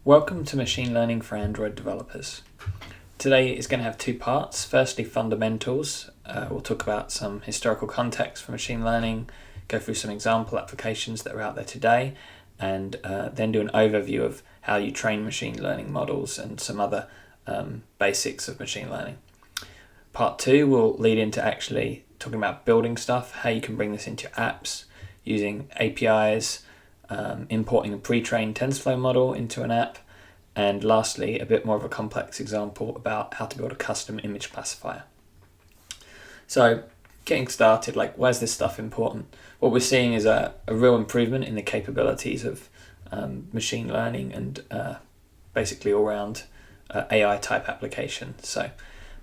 Welcome to Machine Learning for Android Developers. Today is going to have two parts. Firstly, fundamentals. We'll talk about some historical context for machine learning, go through some example applications that are out there today, and then do an overview of how you train machine learning models and some other basics of machine learning. Part two will lead into actually talking about building stuff, how you can bring this into your apps using APIs, importing a pre-trained TensorFlow model into an app, and lastly, a bit more of a complex example about how to build a custom image classifier. So, getting started, why is this stuff important? What we're seeing is a real improvement in the capabilities of machine learning and basically all-round AI type application. So,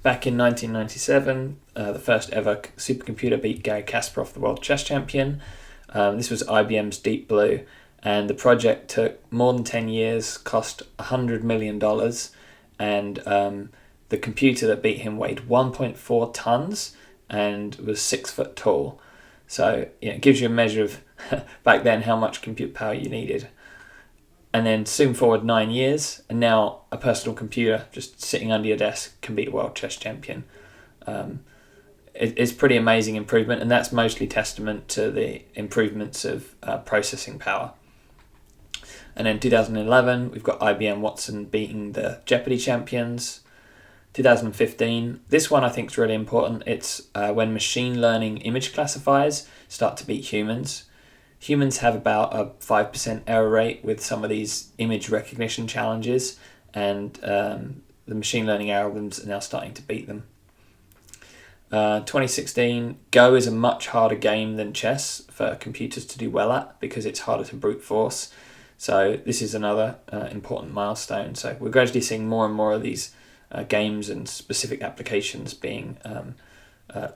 back in 1997, the first ever supercomputer beat Garry Kasparov, the world chess champion. This was IBM's Deep Blue, and the project took more than 10 years, cost $100 million, and the computer that beat him weighed 1.4 tons and was 6 foot tall. So it gives you a measure of, back then, how much compute power you needed. And then soon forward 9 years, and now a personal computer just sitting under your desk can beat a world chess champion. It's pretty amazing improvement, and that's mostly testament to the improvements of processing power. And then 2011, we've got IBM Watson beating the Jeopardy champions. 2015, this one I think is really important. It's when machine learning image classifiers start to beat humans. Humans have about a 5% error rate with some of these image recognition challenges, and the machine learning algorithms are now starting to beat them. 2016, Go is a much harder game than chess for computers to do well at because it's harder to brute force. So this is another important milestone. So we're gradually seeing more and more of these games and specific applications being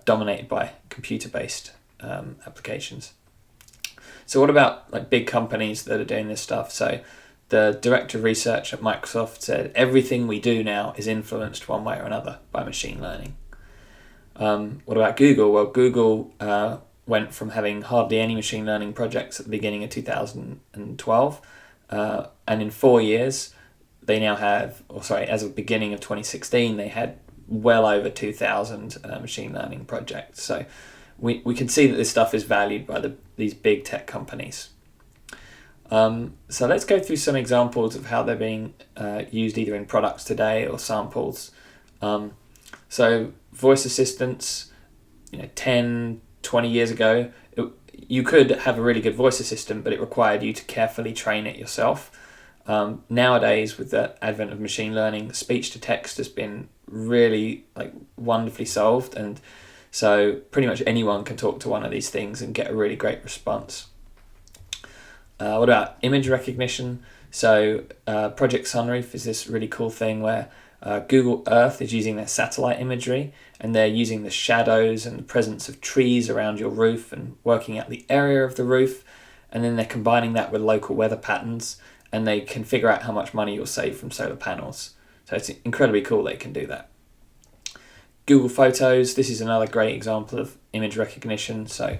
dominated by computer-based applications. So what about big companies that are doing this stuff? So the director of research at Microsoft said everything we do now is influenced one way or another by machine learning. What about Google? Well, Google went from having hardly any machine learning projects at the beginning of 2012, and in 4 years, they now have, as of the beginning of 2016, they had well over 2,000 machine learning projects. So we can see that this stuff is valued by these big tech companies. So let's go through some examples of how they're being used either in products today or samples. So voice assistants, 10, 20 years ago, you could have a really good voice assistant, but it required you to carefully train it yourself. Nowadays, with the advent of machine learning, speech to text has been really wonderfully solved, and so pretty much anyone can talk to one of these things and get a really great response. What about image recognition? So Project Sunroof is this really cool thing where Google Earth is using their satellite imagery, and they're using the shadows and the presence of trees around your roof and working out the area of the roof, and then they're combining that with local weather patterns, and they can figure out how much money you'll save from solar panels. So it's incredibly cool they can do that. Google Photos, this is another great example of image recognition. So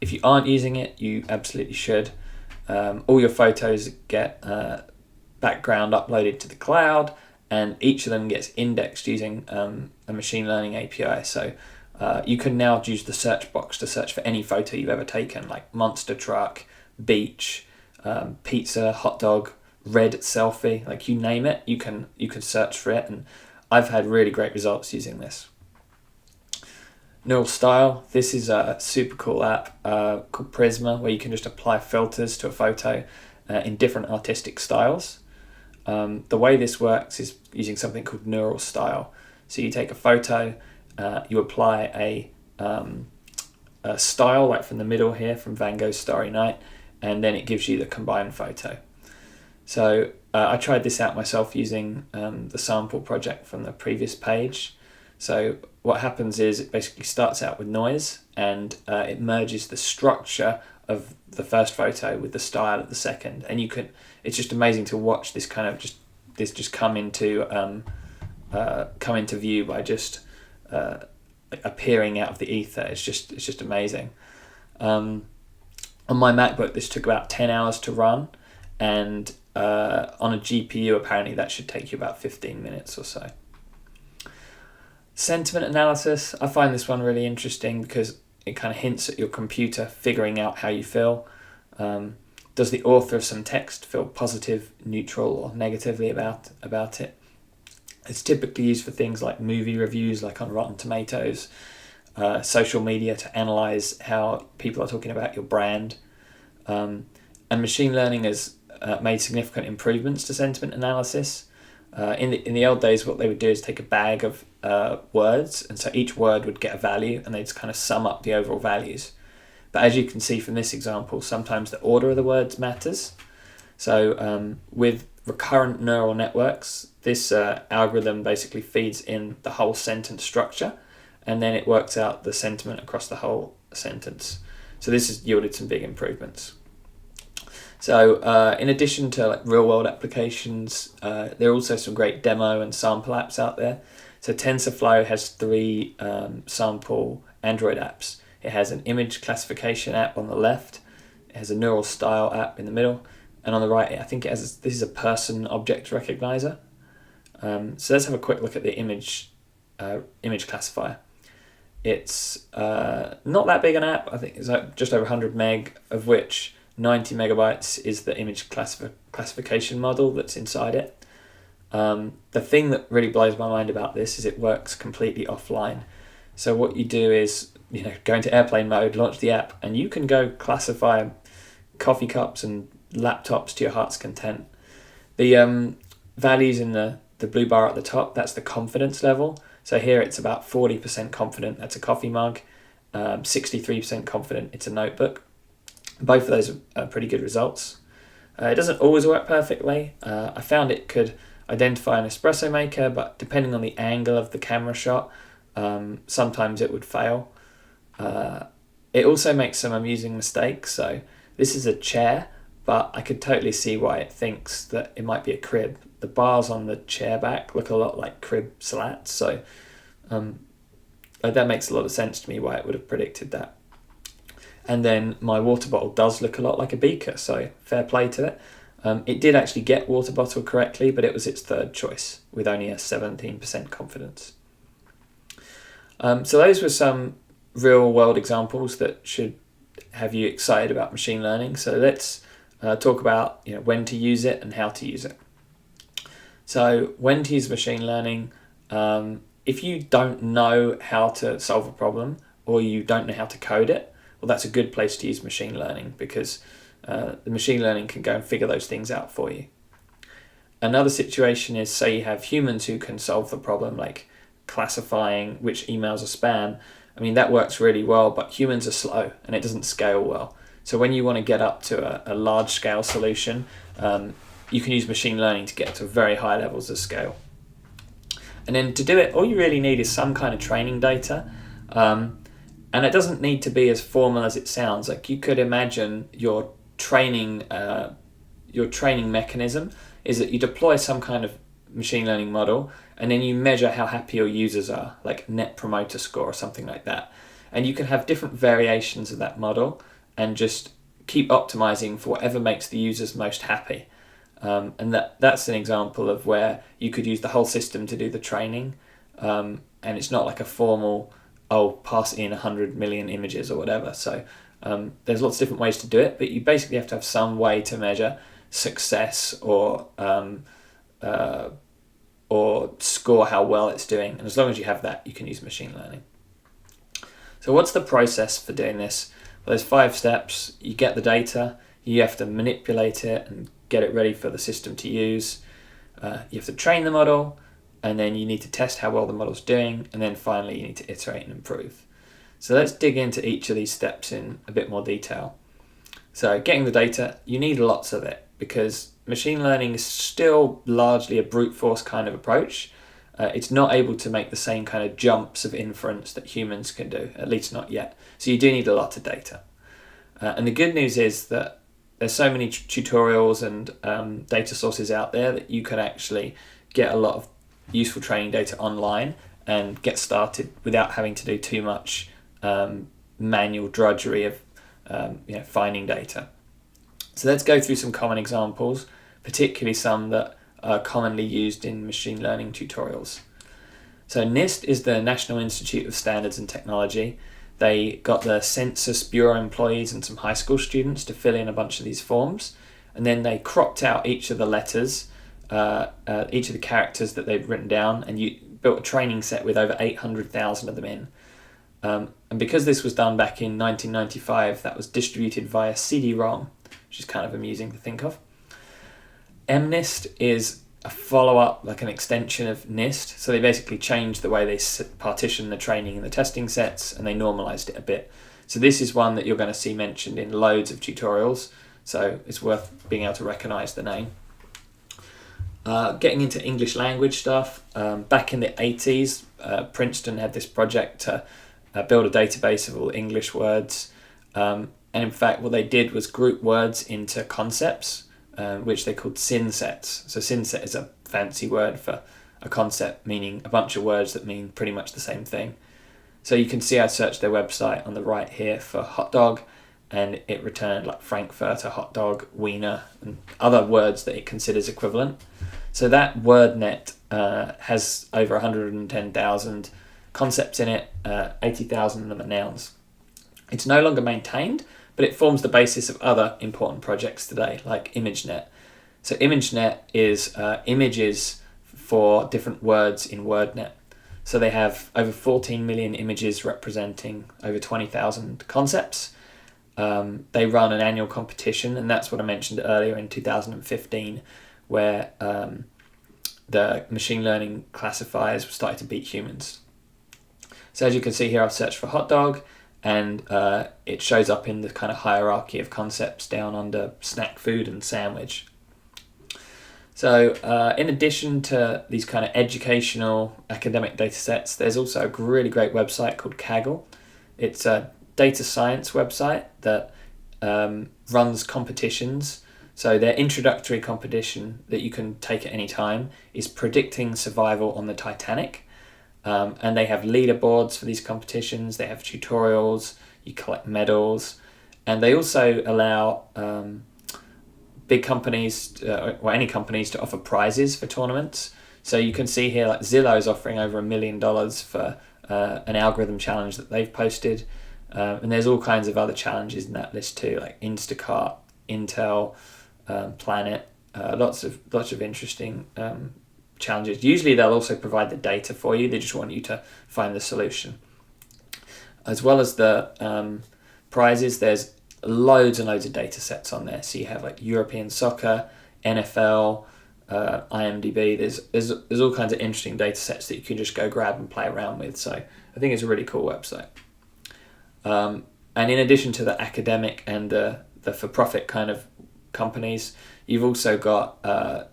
if you aren't using it, you absolutely should. All your photos get background uploaded to the cloud, and each of them gets indexed using a machine learning API. So you can now use the search box to search for any photo you've ever taken, like monster truck, beach, pizza, hot dog, red selfie, you name it, you can search for it, and I've had really great results using this. Neural Style, this is a super cool app called Prisma, where you can just apply filters to a photo in different artistic styles. The way this works is using something called Neural Style. So you take a photo, you apply a style, like from the middle here, from Van Gogh's Starry Night, and then it gives you the combined photo. So I tried this out myself using the sample project from the previous page. So what happens is it basically starts out with noise, and it merges the structure of the first photo with the style of the second, and it's just amazing to watch this kind of just come into view by just appearing out of the ether. It's just amazing. On my MacBook, this took about 10 hours to run, and on a GPU, apparently that should take you about 15 minutes or so. Sentiment analysis, I find this one really interesting because it kind of hints at your computer figuring out how you feel. Does the author of some text feel positive, neutral, or negatively about it? It's typically used for things like movie reviews, like on Rotten Tomatoes, social media to analyze how people are talking about your brand. And machine learning has made significant improvements to sentiment analysis. In the old days, what they would do is take a bag of words, and so each word would get a value, and they'd just kind of sum up the overall values. But as you can see from this example, sometimes the order of the words matters. So with recurrent neural networks, this algorithm basically feeds in the whole sentence structure, and then it works out the sentiment across the whole sentence. So this has yielded some big improvements. So in addition to like real-world applications, there are also some great demo and sample apps out there. So TensorFlow has 3 sample Android apps. It has an image classification app on the left, it has a neural style app in the middle, and on the right, I think this is a person object recognizer. So let's have a quick look at the image classifier. It's not that big an app. I think it's like just over 100 meg, of which 90 megabytes is the image classification model that's inside it. The thing that really blows my mind about this is it works completely offline. So what you do is, go into airplane mode, launch the app, and you can go classify coffee cups and laptops to your heart's content. The values in the blue bar at the top, that's the confidence level. So here it's about 40% confident that's a coffee mug, 63% confident it's a notebook. Both of those are pretty good results. It doesn't always work perfectly. I found it could identify an espresso maker, but depending on the angle of the camera shot, sometimes it would fail. It also makes some amusing mistakes. So this is a chair, but I could totally see why it thinks that it might be a crib. The bars on the chair back look a lot like crib slats, so that makes a lot of sense to me why it would have predicted that. And then my water bottle does look a lot like a beaker, so fair play to it. It did actually get water bottle correctly, but it was its third choice with only a 17% confidence. So those were some real world examples that should have you excited about machine learning. So let's talk about when to use it and how to use it. So when to use machine learning, if you don't know how to solve a problem or you don't know how to code it, well, that's a good place to use machine learning because the machine learning can go and figure those things out for you. Another situation is, say you have humans who can solve the problem, like classifying which emails are spam. I mean, that works really well, but humans are slow and it doesn't scale well. So when you want to get up to a large scale solution, you can use machine learning to get to very high levels of scale. And then to do it, all you really need is some kind of training data. And it doesn't need to be as formal as it sounds. Like you could imagine your training mechanism is that you deploy some kind of machine learning model and then you measure how happy your users are, like net promoter score or something like that. And you can have different variations of that model and just keep optimizing for whatever makes the users most happy. And that's an example of where you could use the whole system to do the training. And it's not like a formal, pass in 100 million images or whatever. So there's lots of different ways to do it, but you basically have to have some way to measure success or score how well it's doing. And as long as you have that, you can use machine learning. So what's the process for doing this? Well, there's 5 steps. You get the data, you have to manipulate it and get it ready for the system to use. You have to train the model, and then you need to test how well the model's doing, and then finally you need to iterate and improve. So let's dig into each of these steps in a bit more detail. So getting the data, you need lots of it because machine learning is still largely a brute force kind of approach. It's not able to make the same kind of jumps of inference that humans can do, at least not yet. So you do need a lot of data. And the good news is that there's so many tutorials and data sources out there that you can actually get a lot of useful training data online and get started without having to do too much manual drudgery of finding data. So let's go through some common examples, particularly some that are commonly used in machine learning tutorials. So NIST is the National Institute of Standards and Technology. They got the Census Bureau employees and some high school students to fill in a bunch of these forms, and then they cropped out each of the letters, each of the characters that they've written down, and you built a training set with over 800,000 of them in. And because this was done back in 1995, that was distributed via CD-ROM, which is kind of amusing to think of. MNIST is a follow-up, like an extension of NIST. So they basically changed the way they partition the training and the testing sets, and they normalized it a bit. So this is one that you're going to see mentioned in loads of tutorials, so it's worth being able to recognize the name. Getting into English language stuff, back in the 80s, Princeton had this project to build a database of all English words. And in fact, what they did was group words into concepts, which they called SYN sets. So SYN set is a fancy word for a concept, meaning a bunch of words that mean pretty much the same thing. So you can see I searched their website on the right here for hot dog, and it returned like Frankfurter, hot dog, wiener, and other words that it considers equivalent. So that WordNet has over 110,000 concepts in it, 80,000 of them are nouns. It's no longer maintained, but it forms the basis of other important projects today, like ImageNet. So ImageNet is images for different words in WordNet. So they have over 14 million images representing over 20,000 concepts. They run an annual competition, and that's what I mentioned earlier in 2015, where the machine learning classifiers started to beat humans. So as you can see here, I've searched for hot dog, and it shows up in the kind of hierarchy of concepts down under snack food and sandwich. So in addition to these kind of educational academic data sets, there's also a really great website called Kaggle. It's a data science website that runs competitions. So their introductory competition that you can take at any time is predicting survival on the Titanic. And they have leaderboards for these competitions, they have tutorials, you collect medals, and they also allow big companies, or any companies, to offer prizes for tournaments. So you can see here, like Zillow is offering over $1 million for an algorithm challenge that they've posted, and there's all kinds of other challenges in that list too, like Instacart, Intel, Planet, lots of interesting challenges. Usually they'll also provide the data for you, they just want you to find the solution. As well as the prizes, there's loads and loads of data sets on there. So you have like European soccer, NFL, IMDb, there's all kinds of interesting data sets that you can just go grab and play around with. So I think it's a really cool website. And in addition to the academic and the for-profit kind of companies, you've also got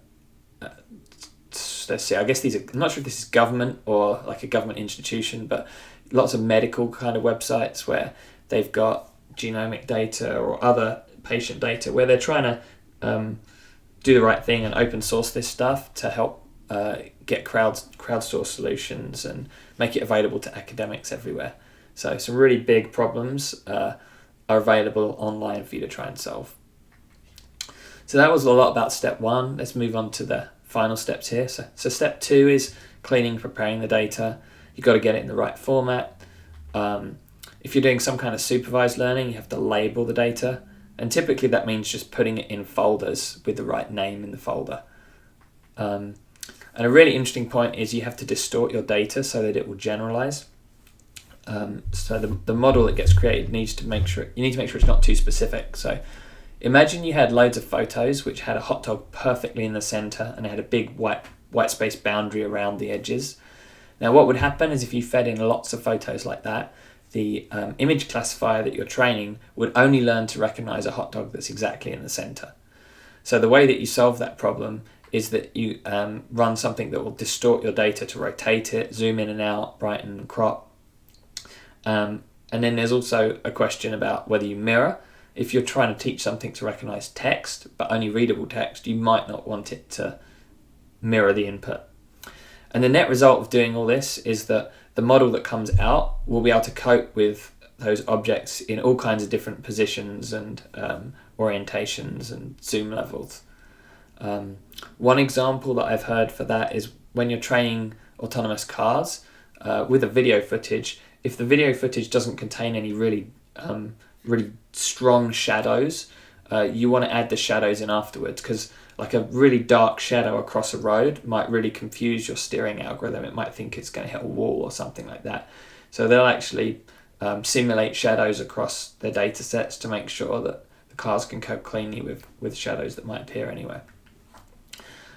let's see, I guess these are, I'm not sure if this is government or like a government institution, but lots of medical kind of websites where they've got genomic data or other patient data where they're trying to do the right thing and open source this stuff to help get crowdsourced solutions and make it available to academics everywhere. So some really big problems are available online for you to try and solve. So that was a lot about step one. Let's move on to the final steps here. So step two is cleaning, preparing the data. You've got to get it in the right format. If you're doing some kind of supervised learning, you have to label the data. And typically that means just putting it in folders with the right name in the folder. And a really interesting point is you have to distort your data so that it will generalize. So the model that gets created needs to make sure it's not too specific. So imagine you had loads of photos which had a hot dog perfectly in the center and it had a big white space boundary around the edges. Now what would happen is if you fed in lots of photos like that, the image classifier that you're training would only learn to recognize a hot dog that's exactly in the center. So the way that you solve that problem is that you run something that will distort your data to rotate it, zoom in and out, brighten and crop. And then there's also a question about whether you mirror. If you're trying to teach something to recognize text, but only readable text, you might not want it to mirror the input. And the net result of doing all this is that the model that comes out will be able to cope with those objects in all kinds of different positions and orientations and zoom levels. One example that I've heard for that is when you're training autonomous cars with a video footage. If the video footage doesn't contain any really strong shadows, you want to add the shadows in afterwards, because like a really dark shadow across a road might really confuse your steering algorithm. It might think it's going to hit a wall or something like that. So they'll actually simulate shadows across their data sets to make sure that the cars can cope cleanly with shadows that might appear anywhere.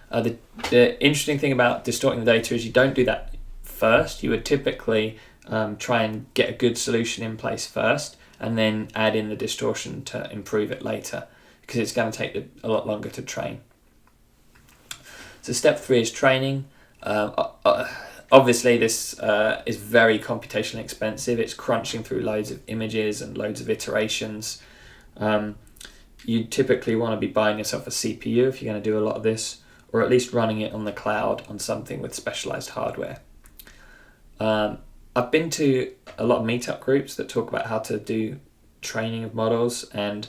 The interesting thing about distorting the data is you don't do that first. You would typically try and get a good solution in place first, and then add in the distortion to improve it later, because it's going to take a lot longer to train. So step 3 is training. Obviously this is very computationally expensive. It's crunching through loads of images and loads of iterations. You typically want to be buying yourself a CPU if you're going to do a lot of this, or at least running it on the cloud on something with specialized hardware. I've been to a lot of meetup groups that talk about how to do training of models, and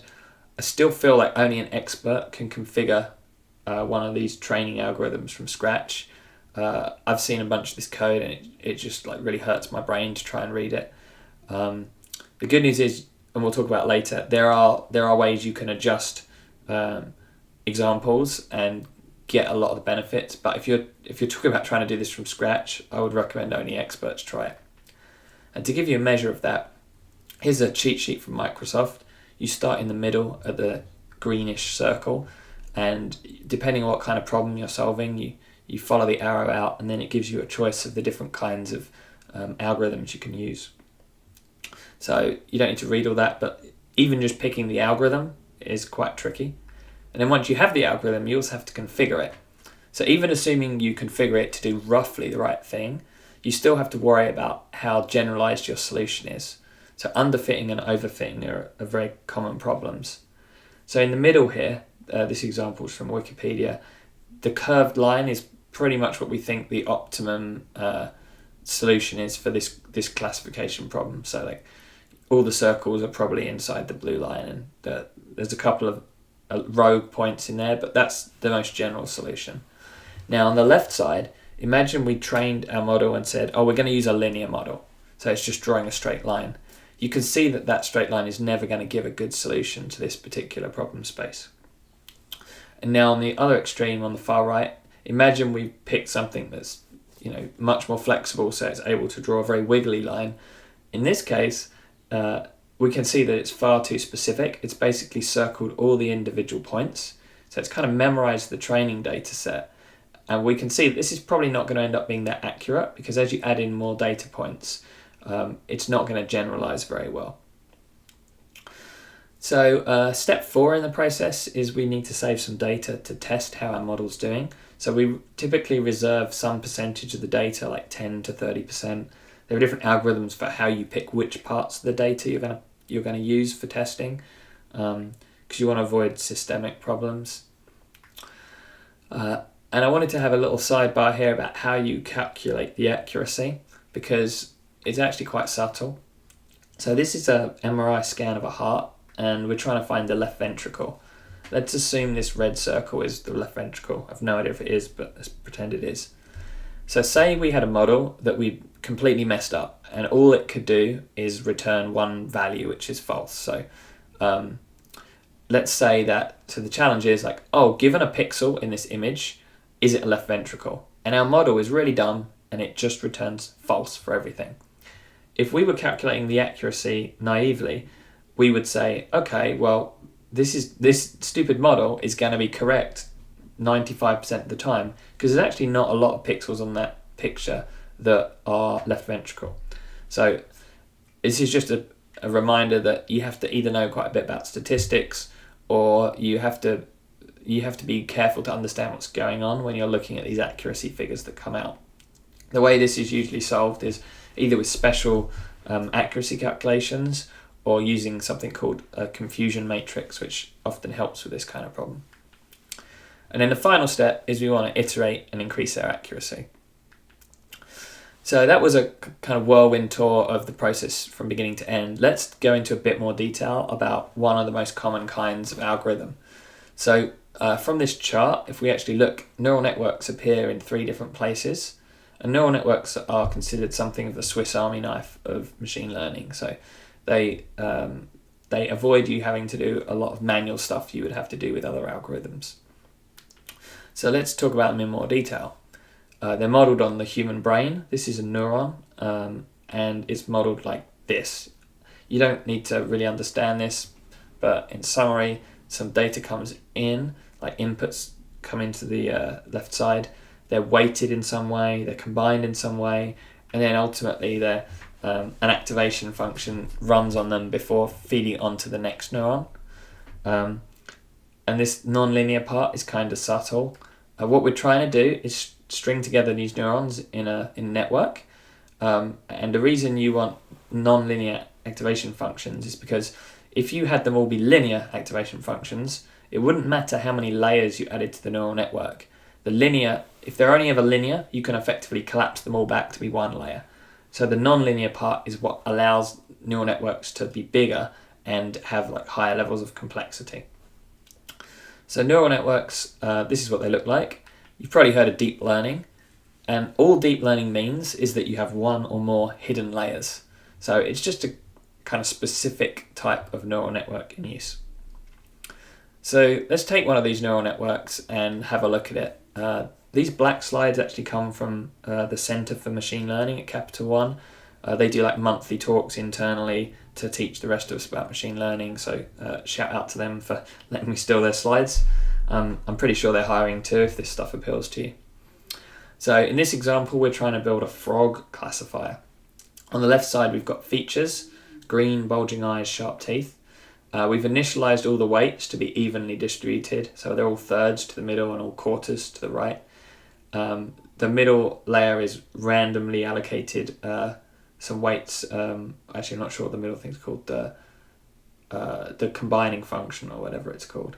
I still feel like only an expert can configure one of these training algorithms from scratch. I've seen a bunch of this code, and it just like really hurts my brain to try and read it. The good news is, and we'll talk about later, there are ways you can adjust examples and get a lot of the benefits. But if you're talking about trying to do this from scratch, I would recommend only experts try it. And to give you a measure of that, here's a cheat sheet from Microsoft. You start in the middle at the greenish circle, and depending on what kind of problem you're solving, you follow the arrow out, and then it gives you a choice of the different kinds of algorithms you can use. So you don't need to read all that, but even just picking the algorithm is quite tricky. And then once you have the algorithm, you also have to configure it. So even assuming you configure it to do roughly the right thing, you still have to worry about how generalized your solution is. So underfitting and overfitting are very common problems. So in the middle here, this example is from Wikipedia, the curved line is pretty much what we think the optimum solution is for this classification problem. So like all the circles are probably inside the blue line, and there's a couple of rogue points in there, but that's the most general solution. Now on the left side, imagine we trained our model and said, oh, we're going to use a linear model. So it's just drawing a straight line. You can see that straight line is never going to give a good solution to this particular problem space. And now on the other extreme, on the far right, imagine we picked something that's much more flexible, so it's able to draw a very wiggly line. In this case, we can see that it's far too specific. It's basically circled all the individual points. So it's kind of memorized the training data set. And we can see that this is probably not going to end up being that accurate, because as you add in more data points, it's not going to generalize very well. So step 4 in the process is we need to save some data to test how our model's doing. So we typically reserve some percentage of the data, like 10 to 30%. There are different algorithms for how you pick which parts of the data you're going to use for testing, because you want to avoid systemic problems. And I wanted to have a little sidebar here about how you calculate the accuracy, because it's actually quite subtle. So this is an MRI scan of a heart, and we're trying to find the left ventricle. Let's assume this red circle is the left ventricle. I've no idea if it is, but let's pretend it is. So say we had a model that we completely messed up, and all it could do is return one value, which is false. So let's say that, so the challenge is like, oh, given a pixel in this image, is it a left ventricle? And our model is really dumb, and it just returns false for everything. If we were calculating the accuracy naively, we would say, okay, well, this stupid model is going to be correct 95% of the time, because there's actually not a lot of pixels on that picture that are left ventricle. So this is just a reminder that you have to either know quite a bit about statistics, or you have to be careful to understand what's going on when you're looking at these accuracy figures that come out. The way this is usually solved is either with special accuracy calculations, or using something called a confusion matrix, which often helps with this kind of problem. And then the final step is we want to iterate and increase our accuracy. So that was a kind of whirlwind tour of the process from beginning to end. Let's go into a bit more detail about one of the most common kinds of algorithm. So from this chart, if we actually look, neural networks appear in 3 different places. And neural networks are considered something of the Swiss Army knife of machine learning. So they avoid you having to do a lot of manual stuff you would have to do with other algorithms. So let's talk about them in more detail. They're modeled on the human brain. This is a neuron, and it's modeled like this. You don't need to really understand this, but in summary, some data comes in, like inputs come into the left side. They're weighted in some way, they're combined in some way, and then ultimately an activation function runs on them before feeding onto the next neuron. And this non-linear part is kind of subtle. What we're trying to do is string together these neurons in a network. And the reason you want non-linear activation functions is because if you had them all be linear activation functions, it wouldn't matter how many layers you added to the neural network. The linear, if they're only ever linear, you can effectively collapse them all back to be one layer. So the non-linear part is what allows neural networks to be bigger and have like higher levels of complexity. So neural networks, this is what they look like. You've probably heard of deep learning, and all deep learning means is that you have one or more hidden layers. So it's just a kind of specific type of neural network in use. So let's take one of these neural networks and have a look at it. These black slides actually come from the Center for Machine Learning at Capital One. They do like monthly talks internally to teach the rest of us about machine learning, so shout out to them for letting me steal their slides. I'm pretty sure they're hiring too if this stuff appeals to you. So in this example, we're trying to build a frog classifier. On the left side, we've got features: green, bulging eyes, sharp teeth. We've initialized all the weights to be evenly distributed, so they're all thirds to the middle and all quarters to the right. The middle layer is randomly allocated some weights. Actually, I'm not sure what the middle thing's called, the combining function or whatever it's called.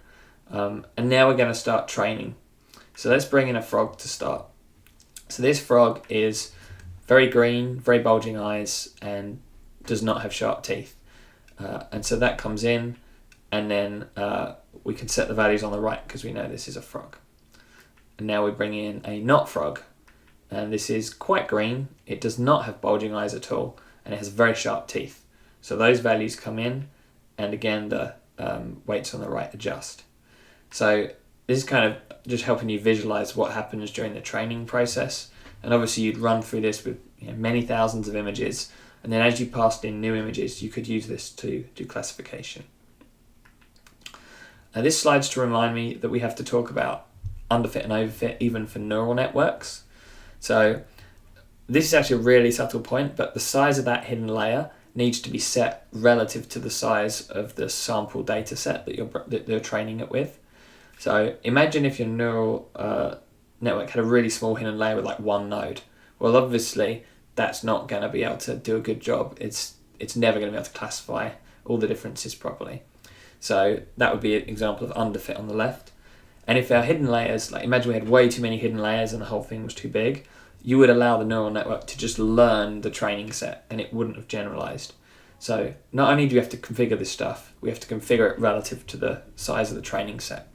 And now we're going to start training. So let's bring in a frog to start. So this frog is very green, very bulging eyes, and does not have sharp teeth. And so that comes in, and then we can set the values on the right because we know this is a frog. And now we bring in a not frog, and this is quite green. It does not have bulging eyes at all, and it has very sharp teeth. So those values come in, and again the weights on the right adjust. So this is kind of just helping you visualize what happens during the training process. And obviously you'd run through this with many thousands of images, and then as you passed in new images, you could use this to do classification. Now this slide's to remind me that we have to talk about underfit and overfit even for neural networks. So this is actually a really subtle point, but the size of that hidden layer needs to be set relative to the size of the sample data set that you're training it with. So imagine if your neural network had a really small hidden layer with like one node. Well, obviously that's not going to be able to do a good job. It's never going to be able to classify all the differences properly. So that would be an example of underfit on the left. And if our hidden layers, like imagine we had way too many hidden layers and the whole thing was too big, you would allow the neural network to just learn the training set and it wouldn't have generalized. So not only do we have to configure this stuff, we have to configure it relative to the size of the training set.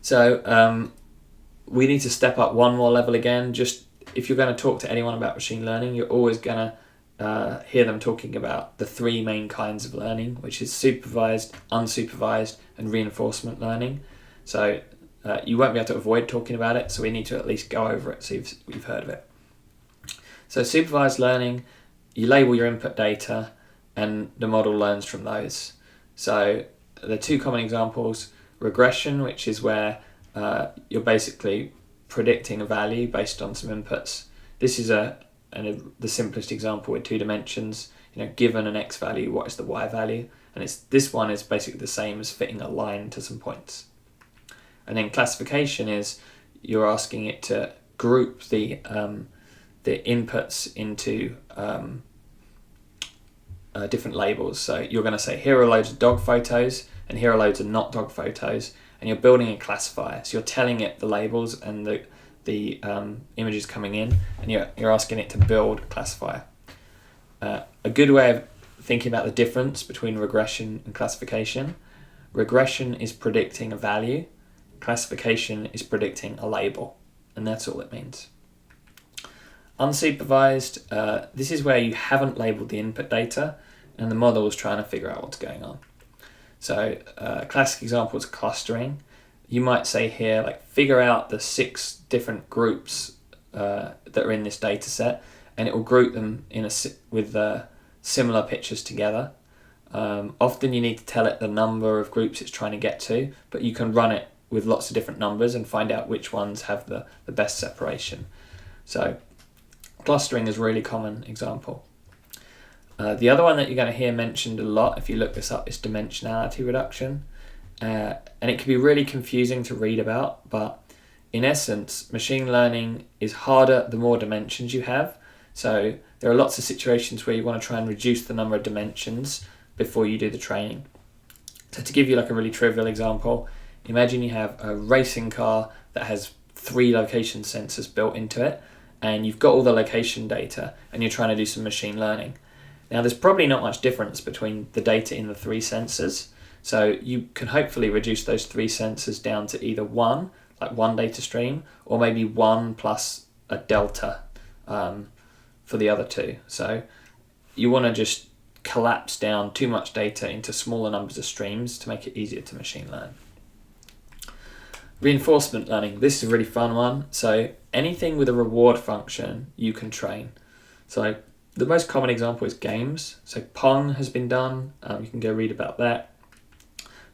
So we need to step up one more level again. Just if you're going to talk to anyone about machine learning, you're always going to hear them talking about the 3 main kinds of learning, which is supervised, unsupervised, and reinforcement learning. So you won't be able to avoid talking about it, so we need to at least go over it so you've heard of it. So supervised learning, you label your input data and the model learns from those. So the 2 common examples: regression, which is where you're basically predicting a value based on some inputs. This is the simplest example with 2 dimensions. Given an x value, what is the y value? And this one is basically the same as fitting a line to some points. And then classification is you're asking it to group the inputs into different labels. So you're going to say, here are loads of dog photos and here are loads of not dog photos, and you're building a classifier. So you're telling it the labels and the images coming in, and you're asking it to build a classifier. A good way of thinking about the difference between regression and classification regression is predicting a value, classification is predicting a label, and that's all it means. Unsupervised, this is where you haven't labeled the input data and the model is trying to figure out what's going on. So a classic example is clustering. You might say here, like, figure out the 6 different groups that are in this data set, and it will group them with similar pictures together. Often you need to tell it the number of groups it's trying to get to, but you can run it with lots of different numbers and find out which ones have the best separation. So clustering is a really common example. The other one that you're going to hear mentioned a lot, if you look this up, is dimensionality reduction. And it can be really confusing to read about, but in essence, machine learning is harder the more dimensions you have. So there are lots of situations where you want to try and reduce the number of dimensions before you do the training. So to give you like a really trivial example, imagine you have a racing car that has 3 location sensors built into it, and you've got all the location data, and you're trying to do some machine learning. Now, there's probably not much difference between the data in the 3 sensors, so you can hopefully reduce those 3 sensors down to either 1, like 1 data stream, or maybe 1 plus a delta for the other 2. So you want to just collapse down too much data into smaller numbers of streams to make it easier to machine learn. Reinforcement learning, this is a really fun one. So anything with a reward function you can train. So the most common example is games. So Pong has been done, you can go read about that.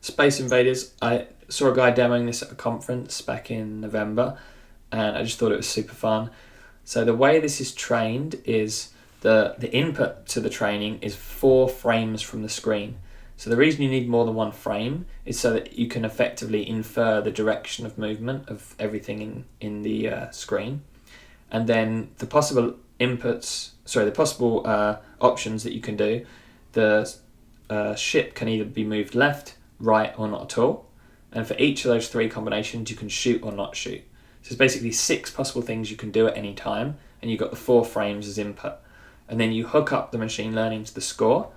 Space Invaders, I saw a guy demoing this at a conference back in November, and I just thought it was super fun. So the way this is trained is the input to the training is 4 frames from the screen. So the reason you need more than 1 frame is so that you can effectively infer the direction of movement of everything in the screen. And then the possible options that you can do, the ship can either be moved left, right, or not at all. And for each of those 3 combinations, you can shoot or not shoot. So it's basically 6 possible things you can do at any time, and you've got the 4 frames as input. And then you hook up the machine learning to the score.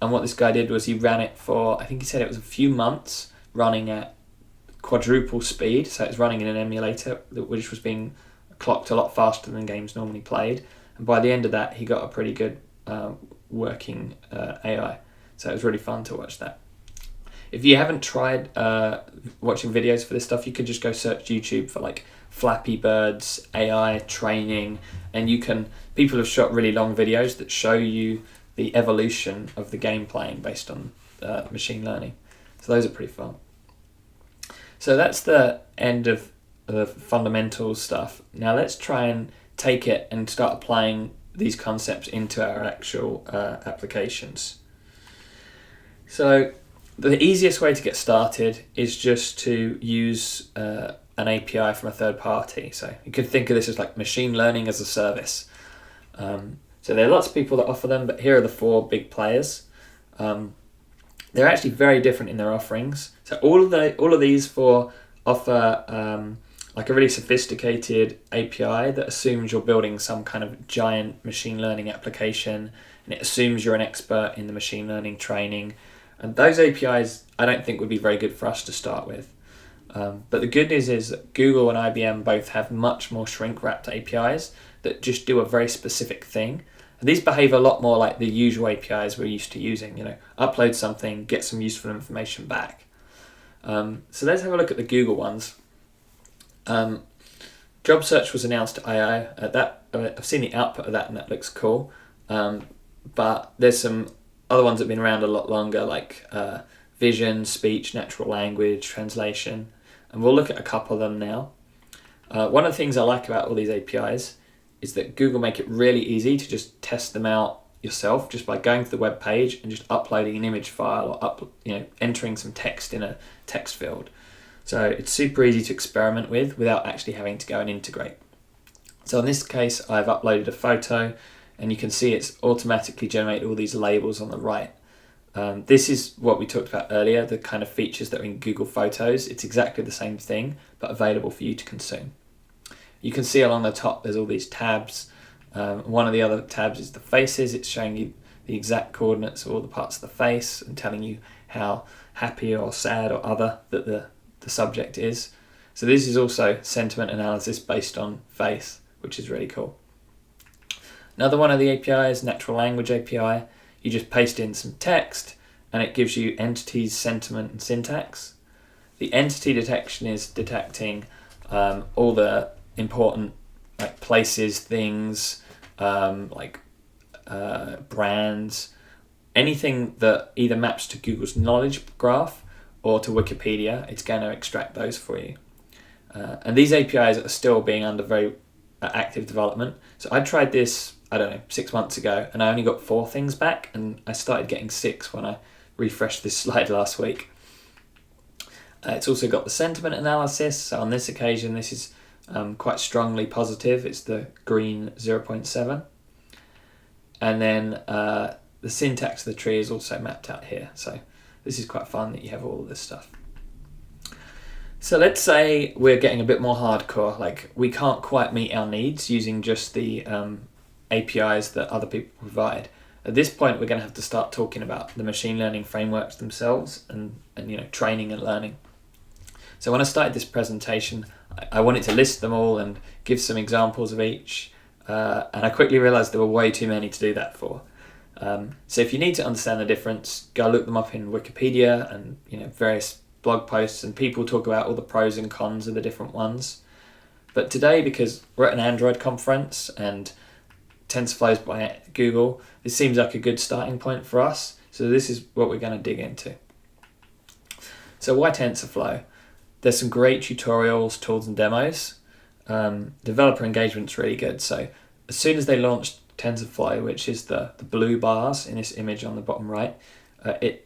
And what this guy did was he ran it for, I think he said it was a few months, running at quadruple speed. So it's running in an emulator, which was being clocked a lot faster than games normally played. And by the end of that, he got a pretty good working AI. So it was really fun to watch that. If you haven't tried watching videos for this stuff, you could just go search YouTube for like Flappy Bird's AI training, and people have shot really long videos that show you the evolution of the game playing based on machine learning. So those are pretty fun. So that's the end of the fundamental stuff. Now let's try and take it and start applying these concepts into our actual applications. So the easiest way to get started is just to use an API from a third party. So you could think of this as like machine learning as a service. So there are lots of people that offer them, but here are the 4 big players. They're actually very different in their offerings. So all of these 4 offer like a really sophisticated API that assumes you're building some kind of giant machine learning application, and it assumes you're an expert in the machine learning training. And those APIs I don't think would be very good for us to start with. But the good news is that Google and IBM both have much more shrink-wrapped APIs that just do a very specific thing. And these behave a lot more like the usual APIs we're used to using. Upload something, get some useful information back. So let's have a look at the Google ones. Job search was announced at I/O. I've seen the output of that, and that looks cool. But there's some other ones that have been around a lot longer, like vision, speech, natural language, translation. And we'll look at a couple of them now. One of the things I like about all these APIs is that Google make it really easy to just test them out yourself just by going to the web page and just uploading an image file or entering some text in a text field. So it's super easy to experiment with without actually having to go and integrate. So in this case, I've uploaded a photo, and you can see it's automatically generated all these labels on the right. This is what we talked about earlier, the kind of features that are in Google Photos. It's exactly the same thing, but available for you to consume. You can see along the top there's all these tabs. One of the other tabs is the faces. It's showing you the exact coordinates of all the parts of the face and telling you how happy or sad or other that the subject is. So this is also sentiment analysis based on face, which is really cool. Another one of the APIs, natural language API, you just paste in some text and it gives you entities, sentiment, and syntax. The entity detection is detecting all the important like places, things, brands, anything that either maps to Google's knowledge graph or to Wikipedia. It's going to extract those for you. And these APIs are still being under very active development. So I tried this, 6 months ago, and I only got 4 things back, and I started getting 6 when I refreshed this slide last week. It's also got the sentiment analysis. So on this occasion, this is quite strongly positive. It's the green 0.7. And then the syntax of the tree is also mapped out here. So this is quite fun that you have all of this stuff. So let's say we're getting a bit more hardcore, like we can't quite meet our needs using just the APIs that other people provide. At this point, we're going to have to start talking about the machine learning frameworks themselves and training and learning. So when I started this presentation, I wanted to list them all and give some examples of each, and I quickly realized there were way too many to do that for. So if you need to understand the difference, go look them up in Wikipedia and various blog posts, and people talk about all the pros and cons of the different ones. But today, because we're at an Android conference and TensorFlow is by Google, this seems like a good starting point for us. So this is what we're going to dig into. So why TensorFlow? There's some great tutorials, tools and demos. Developer engagement's really good. So as soon as they launched TensorFlow, which is the blue bars in this image on the bottom right,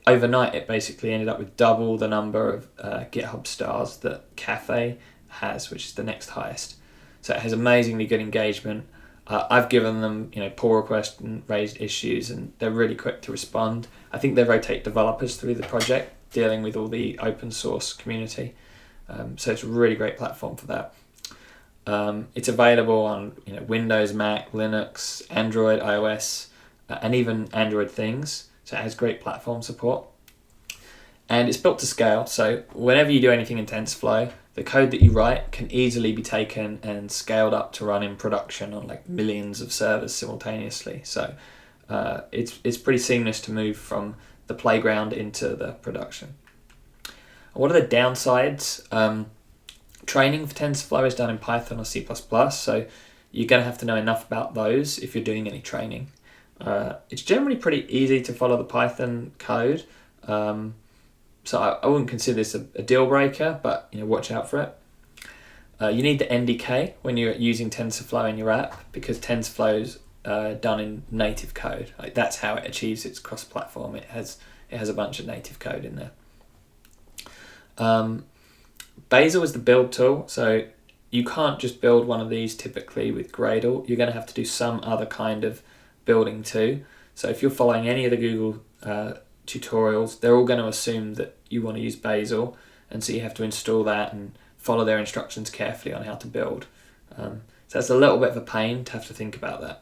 overnight it basically ended up with double the number of GitHub stars that Cafe has, which is the next highest. So it has amazingly good engagement. I've given them pull requests and raised issues, and they're really quick to respond. I think they rotate developers through the project, dealing with all the open source community. So it's a really great platform for that. It's available on Windows, Mac, Linux, Android, iOS, and even Android things. So it has great platform support. And it's built to scale. So whenever you do anything in TensorFlow, the code that you write can easily be taken and scaled up to run in production on like millions of servers simultaneously. So it's pretty seamless to move from the playground into the production. What are the downsides? Training for TensorFlow is done in Python or C++, so you're going to have to know enough about those if you're doing any training. It's generally pretty easy to follow the Python code, so I wouldn't consider this a deal breaker, but watch out for it. You need the NDK when you're using TensorFlow in your app, because TensorFlow's done in native code. Like that's how it achieves its cross-platform. It has a bunch of native code in there. Bazel is the build tool, so you can't just build one of these typically with Gradle. You're going to have to do some other kind of building too. So if you're following any of the Google tutorials, they're all going to assume that you want to use Bazel, and so you have to install that and follow their instructions carefully on how to build. So that's a little bit of a pain to have to think about that.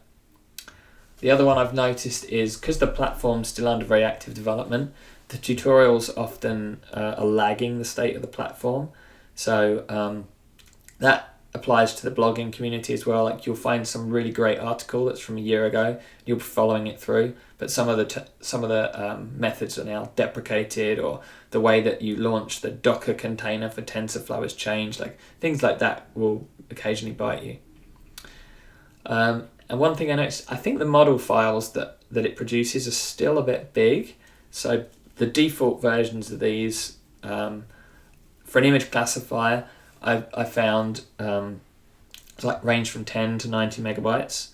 The other one I've noticed is, because the platform's still under very active development, the tutorials often are lagging the state of the platform. So that applies to the blogging community as well. Like you'll find some really great article that's from a year ago. You'll be following it through, but some of the methods are now deprecated, or the way that you launch the Docker container for TensorFlow has changed. Like things like that will occasionally bite you. And one thing I noticed, I think the model files that it produces are still a bit big. So the default versions of these, for an image classifier, I found range from 10 to 90 megabytes.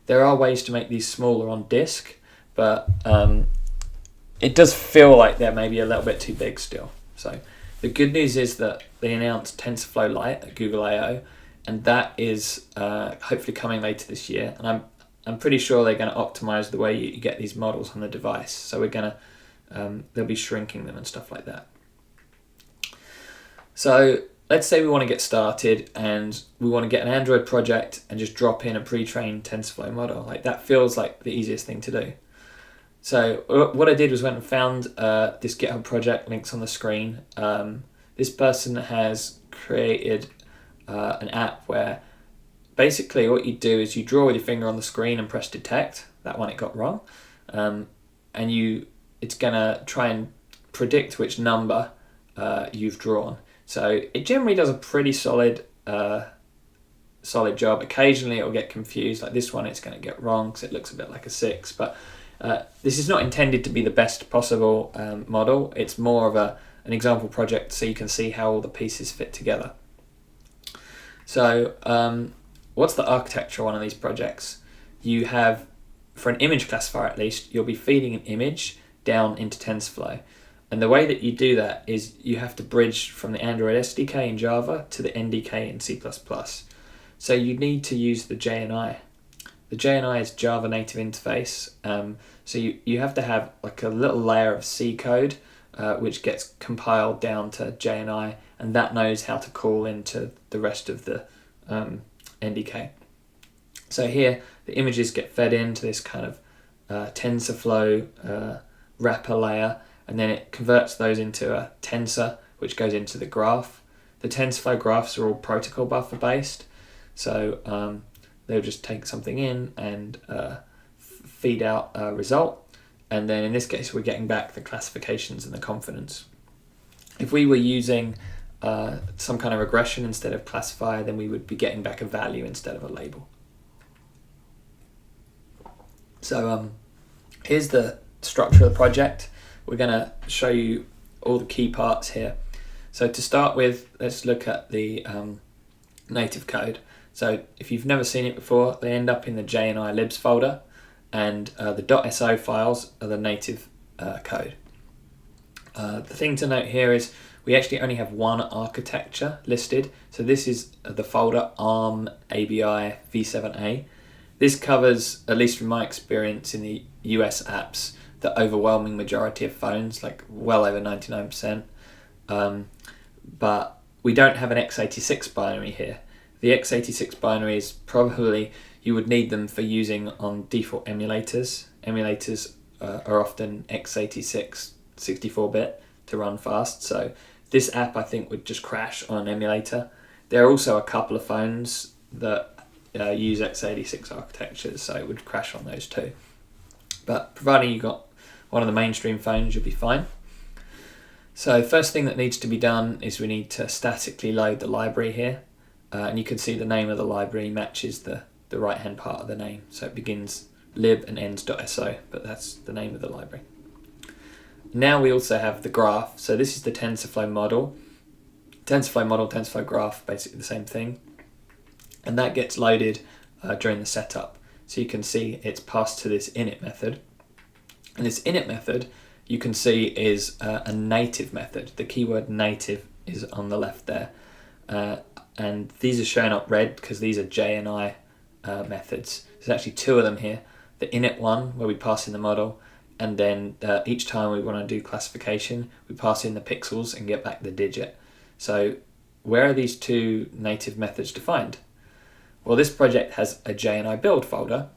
There are ways to make these smaller on disk, but it does feel like they're maybe a little bit too big still. So the good news is that they announced TensorFlow Lite at Google I/O, and that is hopefully coming later this year. And I'm pretty sure they're going to optimize the way you get these models on the device. So we're going to they'll be shrinking them and stuff like that. So let's say we want to get started and we want to get an Android project and just drop in a pre-trained TensorFlow model. Like that feels like the easiest thing to do. So what I did was went and found this GitHub project, links on the screen. This person has created an app where basically what you do is you draw with your finger on the screen and press detect. That one it got wrong. And it's going to try and predict which number you've drawn. So it generally does a pretty solid job. Occasionally it will get confused, like this one it's going to get wrong because it looks a bit like a 6, but this is not intended to be the best possible model. It's more of an example project so you can see how all the pieces fit together. So what's the architecture of one of these projects? You have, for an image classifier at least, you'll be feeding an image down into TensorFlow. And the way that you do that is you have to bridge from the Android SDK in Java to the NDK in C++. So you need to use the JNI. The JNI is Java Native Interface. So you have to have like a little layer of C code which gets compiled down to JNI, and that knows how to call into the rest of the NDK. So here the images get fed into this kind of TensorFlow wrapper layer, and then it converts those into a tensor, which goes into the graph. The TensorFlow graphs are all protocol buffer based, so they'll just take something in and feed out a result, and then in this case we're getting back the classifications and the confidence. If we were using some kind of regression instead of classifier, then we would be getting back a value instead of a label. So here's the structure of the project. We're going to show you all the key parts here. So to start with, let's look at the native code. So if you've never seen it before, they end up in the JNI libs folder, and the .so files are the native code. The thing to note here is we actually only have one architecture listed. So this is the folder ARM ABI v7a. This covers, at least from my experience in the US apps, the overwhelming majority of phones, like well over 99%. But we don't have an x86 binary here. The x86 binary is probably, you would need them for using on default emulators. Emulators are often x86 64-bit to run fast. So this app, I think, would just crash on an emulator. There are also a couple of phones that use x86 architectures, so it would crash on those too. But providing you've got one of the mainstream phones, you'll be fine. So first thing that needs to be done is we need to statically load the library here. And you can see the name of the library matches the right hand part of the name. So it begins lib and ends .so, but that's the name of the library. Now we also have the graph. So this is the TensorFlow model. TensorFlow model, TensorFlow graph, basically the same thing. And that gets loaded during the setup. So you can see it's passed to this init method. And this init method, you can see, is a native method. The keyword native is on the left there. And these are shown up red because these are JNI methods. There's actually two of them here. The init one, where we pass in the model, and then each time we want to do classification, we pass in the pixels and get back the digit. So where are these two native methods defined? Well, this project has a JNI build folder,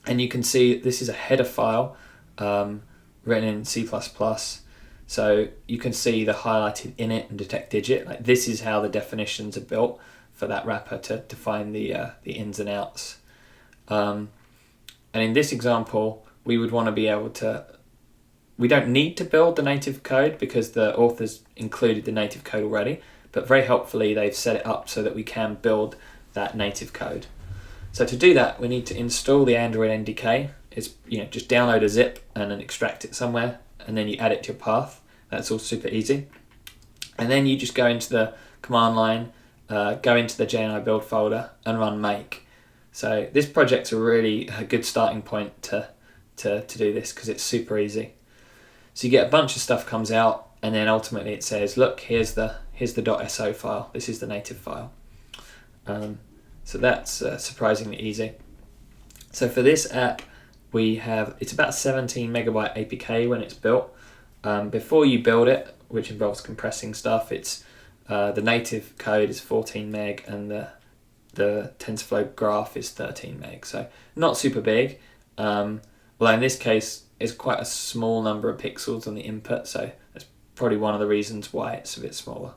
and you can see this is a header file written in C++. So you can see the highlighted init and detect digit. Like, this is how the definitions are built for that wrapper to define the ins and outs. And in this example, we would want to be able to, we don't need to build the native code because the authors included the native code already, but very helpfully they've set it up so that we can build that native code. So to do that, we need to install the Android NDK. It's, just download a zip and then extract it somewhere, and then you add it to your path. That's all super easy. And then you just go into the command line, go into the JNI build folder and run make. So this project's a really good starting point to do this because it's super easy. So you get a bunch of stuff comes out, and then ultimately it says, look, here's the .so file. This is the native file. So that's surprisingly easy. So for this app, it's about 17 megabyte APK when it's built. Before you build it, which involves compressing stuff, it's the native code is 14 meg and the TensorFlow graph is 13 meg. So not super big. Well, in this case, is quite a small number of pixels on the input, so that's probably one of the reasons why it's a bit smaller.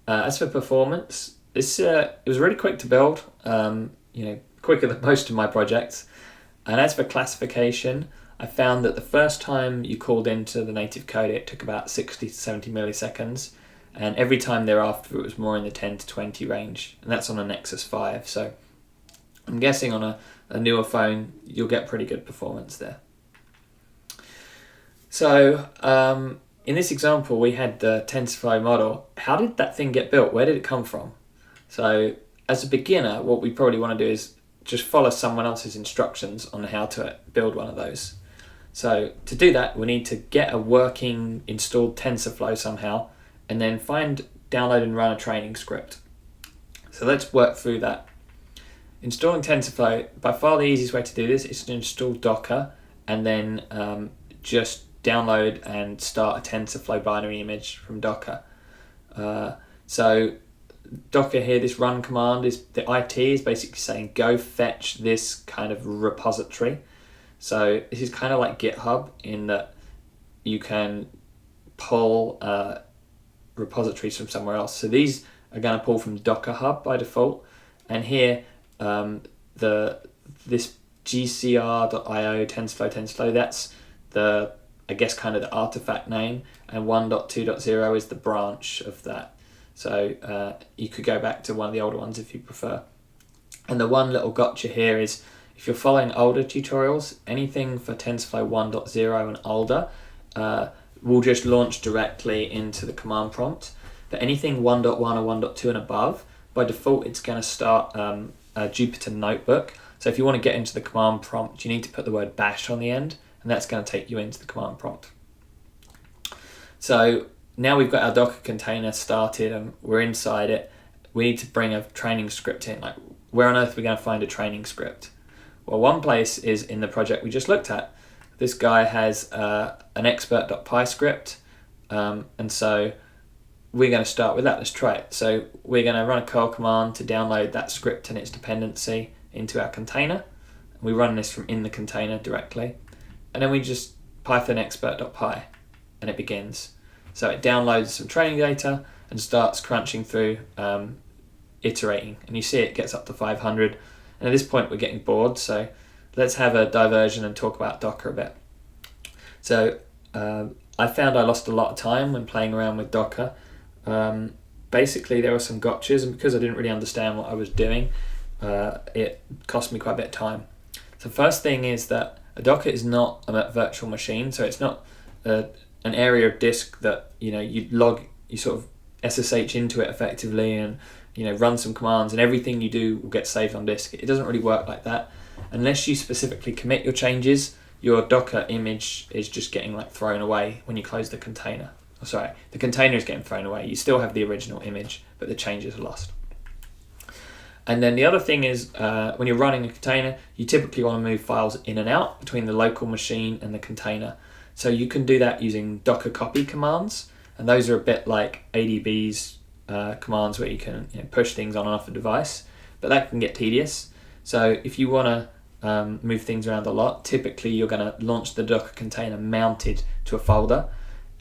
As for performance, it was really quick to build, quicker than most of my projects. And as for classification, I found that the first time you called into the native code, it took about 60 to 70 milliseconds. And every time thereafter, it was more in the 10 to 20 range. And that's on a Nexus 5. So I'm guessing on a newer phone, you'll get pretty good performance there. So in this example, we had the TensorFlow model. How did that thing get built? Where did it come from? So as a beginner, what we probably want to do is just follow someone else's instructions on how to build one of those. So to do that, we need to get a working installed TensorFlow somehow, and then download and run a training script. So let's work through that. Installing TensorFlow, by far the easiest way to do this is to install Docker and then just download and start a TensorFlow binary image from Docker. So Docker here, this run command, the IT is basically saying go fetch this kind of repository. So this is kind of like GitHub in that you can pull repositories from somewhere else. So these are going to pull from Docker Hub by default, and here this gcr.io TensorFlow, that's the, I guess, kind of the artifact name, and 1.2.0 is the branch of that. So you could go back to one of the older ones if you prefer. And the one little gotcha here is if you're following older tutorials, anything for TensorFlow 1.0 and older will just launch directly into the command prompt. But anything 1.1 or 1.2 and above, by default, it's going to start a Jupyter Notebook. So if you want to get into the command prompt, you need to put the word bash on the end, and that's going to take you into the command prompt. So now we've got our Docker container started and we're inside it. We need to bring a training script in. Like, where on earth are we going to find a training script? Well, one place is in the project we just looked at. This guy has an expert.py script, and so we're going to start with that. Let's try it. So we're going to run a curl command to download that script and its dependency into our container. We run this from in the container directly, and then we just python expert.py, and it begins. So it downloads some training data and starts crunching through, iterating, and you see it gets up to 500. And at this point we're getting bored, so let's have a diversion and talk about Docker a bit. So I found I lost a lot of time when playing around with Docker. Basically there were some gotchas, and because I didn't really understand what I was doing, it cost me quite a bit of time. So first thing is that a Docker is not a virtual machine, so it's not an area of disk that you sort of SSH into it effectively and run some commands and everything you do will get saved on disk. It doesn't really work like that. Unless you specifically commit your changes, your Docker image is just getting thrown away when you close the container. Oh, sorry, the container is getting thrown away. You still have the original image, but the changes are lost. And then the other thing is when you're running a container, you typically want to move files in and out between the local machine and the container. So you can do that using Docker copy commands, and those are a bit like ADB's commands where you can push things on and off a device, but that can get tedious. So if you want to move things around a lot, typically you're going to launch the Docker container mounted to a folder,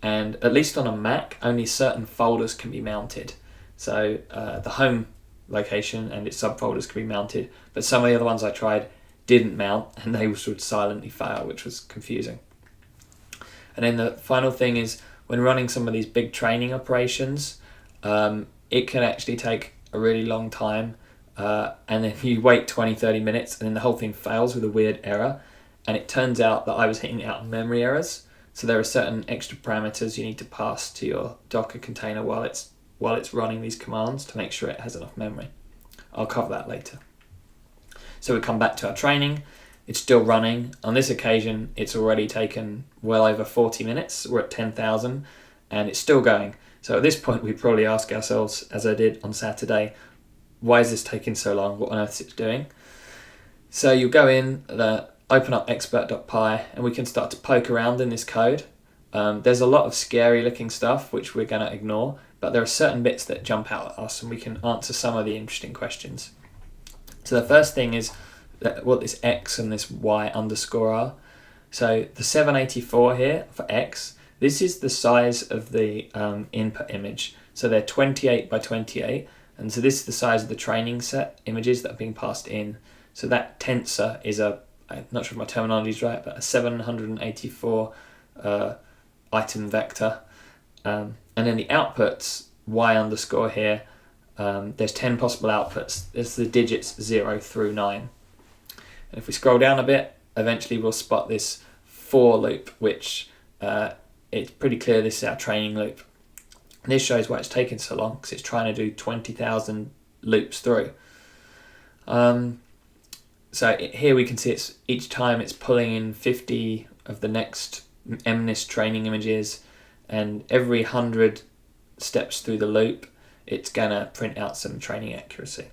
and at least on a Mac, only certain folders can be mounted. So the home location and its subfolders can be mounted, but some of the other ones I tried didn't mount, and they would silently fail, which was confusing. And then the final thing is when running some of these big training operations, it can actually take a really long time, and if you wait 20-30 minutes and then the whole thing fails with a weird error, and it turns out that I was hitting out memory errors. So there are certain extra parameters you need to pass to your Docker container while it's running these commands to make sure it has enough memory. I'll cover that later. So we come back to our training. It's still running. On this occasion, it's already taken well over 40 minutes. We're at 10,000 and it's still going. So at this point, we probably ask ourselves, as I did on Saturday, why is this taking so long? What on earth is it doing? So you go in, open up expert.py, and we can start to poke around in this code. There's a lot of scary looking stuff, which we're going to ignore, but there are certain bits that jump out at us and we can answer some of the interesting questions. So the first thing is what this X and this Y underscore are. So the 784 here for X, this is the size of the input image. So they're 28 by 28. And so this is the size of the training set images that are being passed in. So that tensor is I'm not sure if my terminology is right, but a 784 item vector. And then the outputs, Y underscore here, there's 10 possible outputs. There's the digits 0 through 9. And if we scroll down a bit, eventually we'll spot this for loop, which it's pretty clear this is our training loop. And this shows why it's taken so long, because it's trying to do 20,000 loops through. So here we can see it's each time it's pulling in 50 of the next MNIST training images, and every 100 steps through the loop, it's gonna print out some training accuracy.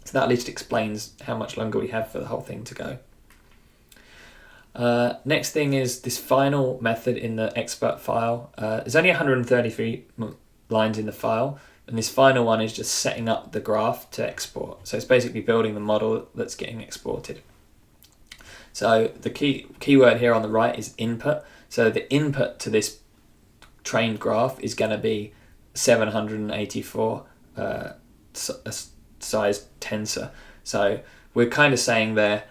So that at least explains how much longer we have for the whole thing to go. Next thing is this final method in the expert file. There's only 133 lines in the file, and this final one is just setting up the graph to export. So it's basically building the model that's getting exported. So the keyword here on the right is input. So the input to this trained graph is going to be 784 size tensor. So we're kind of saying there,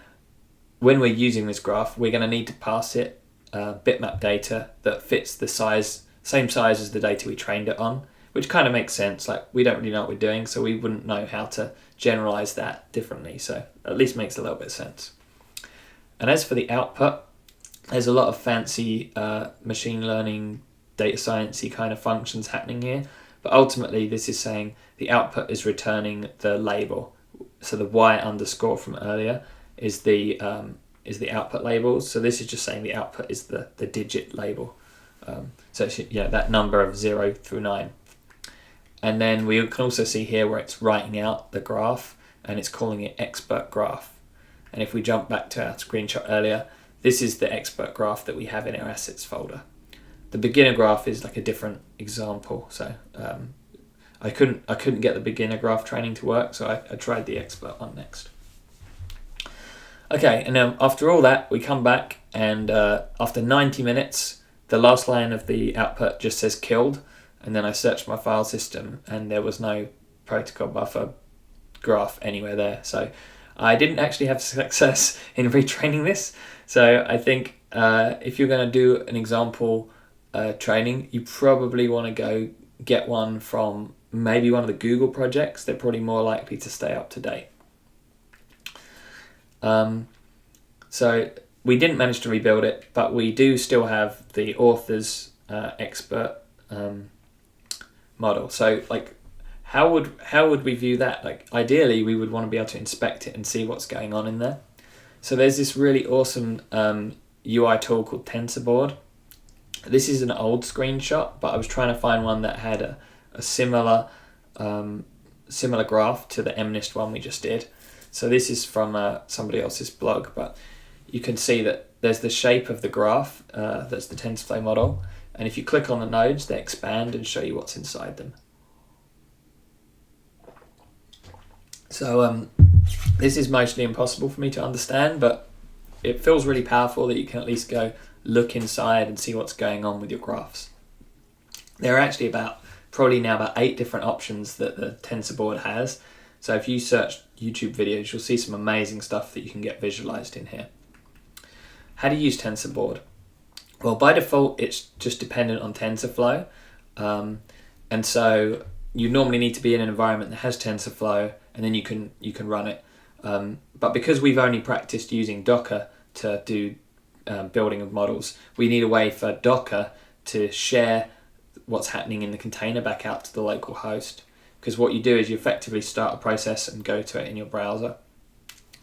when we're using this graph, we're going to need to pass it bitmap data that fits the same size as the data we trained it on, which kind of makes sense. Like, we don't really know what we're doing, so we wouldn't know how to generalize that differently. So at least makes a little bit of sense. And as for the output, there's a lot of fancy machine learning, data sciencey kind of functions happening here. But ultimately, this is saying the output is returning the label. So the Y underscore from earlier is the output label. So this is just saying the output is the digit label. So it's, that number of 0 through 9. And then we can also see here where it's writing out the graph, and it's calling it expert graph. And if we jump back to our screenshot earlier, this is the expert graph that we have in our assets folder. The beginner graph is like a different example. So I couldn't get the beginner graph training to work, so I tried the expert one next. Okay, and now after all that, we come back, and after 90 minutes, the last line of the output just says killed, and then I searched my file system, and there was no protocol buffer graph anywhere there. So I didn't actually have success in retraining this. So I think if you're going to do an example training, you probably want to go get one from maybe one of the Google projects. They're probably more likely to stay up to date. So we didn't manage to rebuild it, but we do still have the author's expert model. So like, how would we view that? Like, ideally, we would want to be able to inspect it and see what's going on in there. So there's this really awesome UI tool called TensorBoard. This is an old screenshot, but I was trying to find one that had a similar graph to the MNIST one we just did. So this is from somebody else's blog, but you can see that there's the shape of the graph, that's the TensorFlow model, and if you click on the nodes, they expand and show you what's inside them. So this is mostly impossible for me to understand, but it feels really powerful that you can at least go look inside and see what's going on with your graphs. There are actually probably now about 8 different options that the TensorBoard has. So if you search YouTube videos, you'll see some amazing stuff that you can get visualized in here. How do you use TensorBoard? Well, by default, it's just dependent on TensorFlow. And so you normally need to be in an environment that has TensorFlow, and then you can run it. But because we've only practiced using Docker to do building of models, we need a way for Docker to share what's happening in the container back out to the local host. Because what you do is you effectively start a process and go to it in your browser.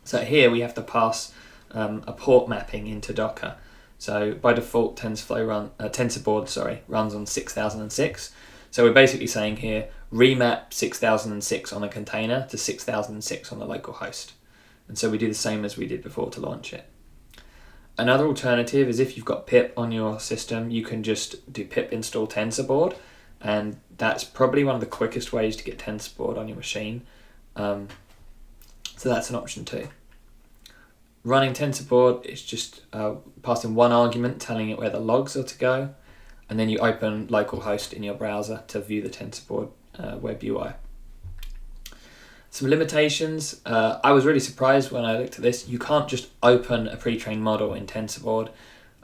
So here we have to pass a port mapping into Docker. So by default, TensorBoard runs on 6006. So we're basically saying here, remap 6006 on a container to 6006 on the local host. And so we do the same as we did before to launch it. Another alternative is if you've got pip on your system, you can just do pip install TensorBoard, and that's probably one of the quickest ways to get TensorBoard on your machine. So that's an option too. running TensorBoard, it's just passing one argument telling it where the logs are to go, and then you open localhost in your browser to view the TensorBoard web UI. Some limitations. I was really surprised when I looked at this. You can't just open a pre-trained model in TensorBoard,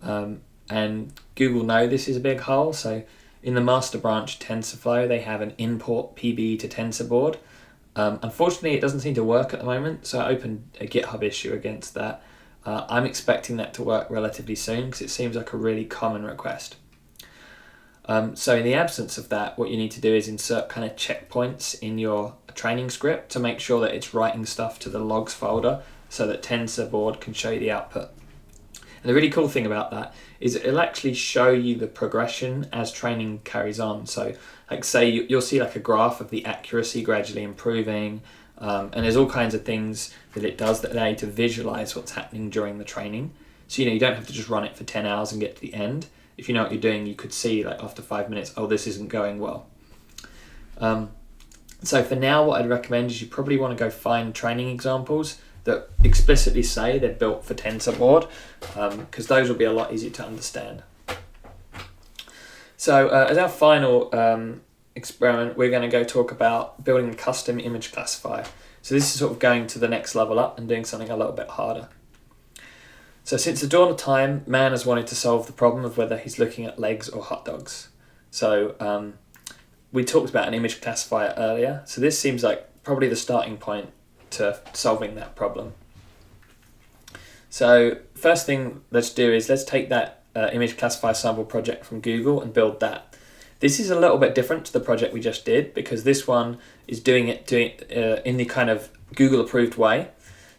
and Google know this is a big hole. So in the master branch TensorFlow, they have an import PB to TensorBoard. Unfortunately, it doesn't seem to work at the moment, so I opened a GitHub issue against that. I'm expecting that to work relatively soon because it seems like a really common request. So in the absence of that, what you need to do is insert kind of checkpoints in your training script to make sure that it's writing stuff to the logs folder so that TensorBoard can show you the output. And the really cool thing about that is it'll actually show you the progression as training carries on. So like say you'll see like a graph of the accuracy gradually improving, and there's all kinds of things that it does that allow you to visualize what's happening during the training. So you don't have to just run it for 10 hours and get to the end. If you know what you're doing, you could see like after 5 minutes, oh, this isn't going well. So for now, what I'd recommend is you probably want to go find training examples that explicitly say they're built for TensorBoard, because those will be a lot easier to understand. So as our final experiment, we're going to go talk about building a custom image classifier. So this is sort of going to the next level up and doing something a little bit harder. So since the dawn of time, man has wanted to solve the problem of whether he's looking at legs or hot dogs. So we talked about an image classifier earlier. So this seems like probably the starting point to solving that problem. So first thing let's do is let's take that image classifier sample project from Google and build that. This is a little bit different to the project we just did because this one is doing it in the kind of Google approved way.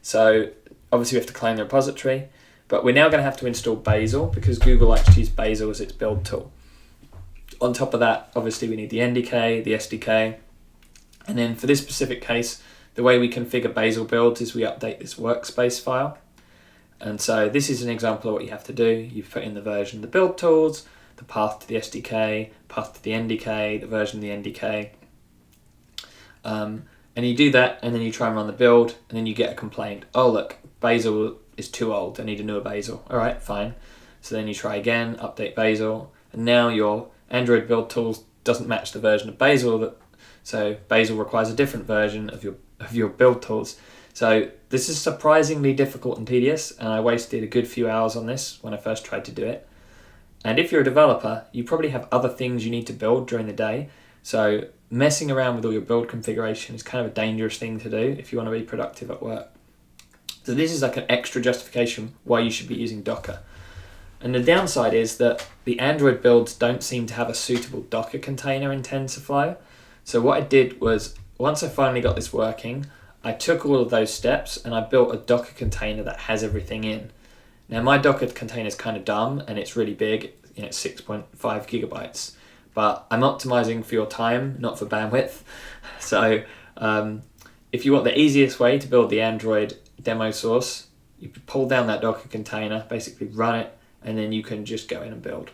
So obviously we have to claim the repository, but we're now going to have to install Bazel because Google likes to use Bazel as its build tool. On top of that, obviously we need the NDK, the SDK, and then for this specific case, the way we configure Bazel builds is we update this workspace file. And so this is an example of what you have to do. You put in the version of the build tools, the path to the SDK, path to the NDK, the version of the NDK. And you do that, and then you try and run the build, and then you get a complaint. Oh, look, Bazel is too old. I need a newer Bazel. All right, fine. So then you try again, update Bazel, and now your Android build tools doesn't match the version of Bazel. So Bazel requires a different version of your build tools. So this is surprisingly difficult and tedious, and I wasted a good few hours on this when I first tried to do it. And if you're a developer, you probably have other things you need to build during the day. So messing around with all your build configuration is kind of a dangerous thing to do if you want to be productive at work. So this is like an extra justification why you should be using Docker. And the downside is that the Android builds don't seem to have a suitable Docker container in TensorFlow. So what I did was, once I finally got this working, I took all of those steps and I built a Docker container that has everything in. Now my Docker container is kind of dumb and it's really big, it's 6.5 gigabytes, but I'm optimizing for your time, not for bandwidth. So if you want the easiest way to build the Android demo source, you pull down that Docker container, basically run it, and then you can just go in and build.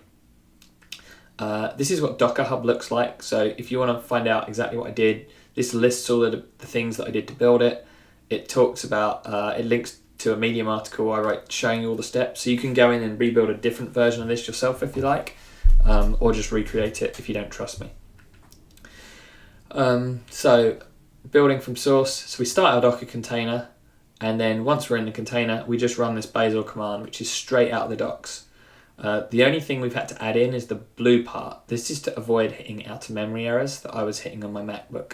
This is what Docker Hub looks like. So if you want to find out exactly what I did, this lists all of the things that I did to build it. It talks about, it links to a Medium article I wrote showing you all the steps. So you can go in and rebuild a different version of this yourself if you like, or just recreate it if you don't trust me. So building from source. So we start our Docker container, and then once we're in the container, we just run this Bazel command, which is straight out of the docs. The only thing we've had to add in is the blue part. This is to avoid hitting out of memory errors that I was hitting on my MacBook.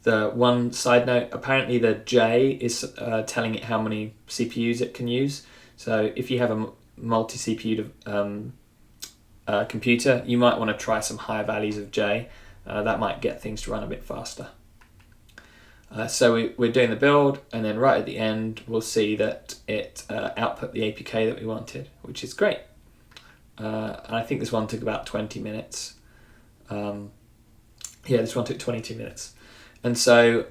The one side note, apparently the J is telling it how many CPUs it can use. So if you have a multi-CPU computer, you might want to try some higher values of J. That might get things to run a bit faster. So we're doing the build, and then right at the end, we'll see that it output the APK that we wanted, which is great. And I think this one took about 20 minutes. This one took 22 minutes. And so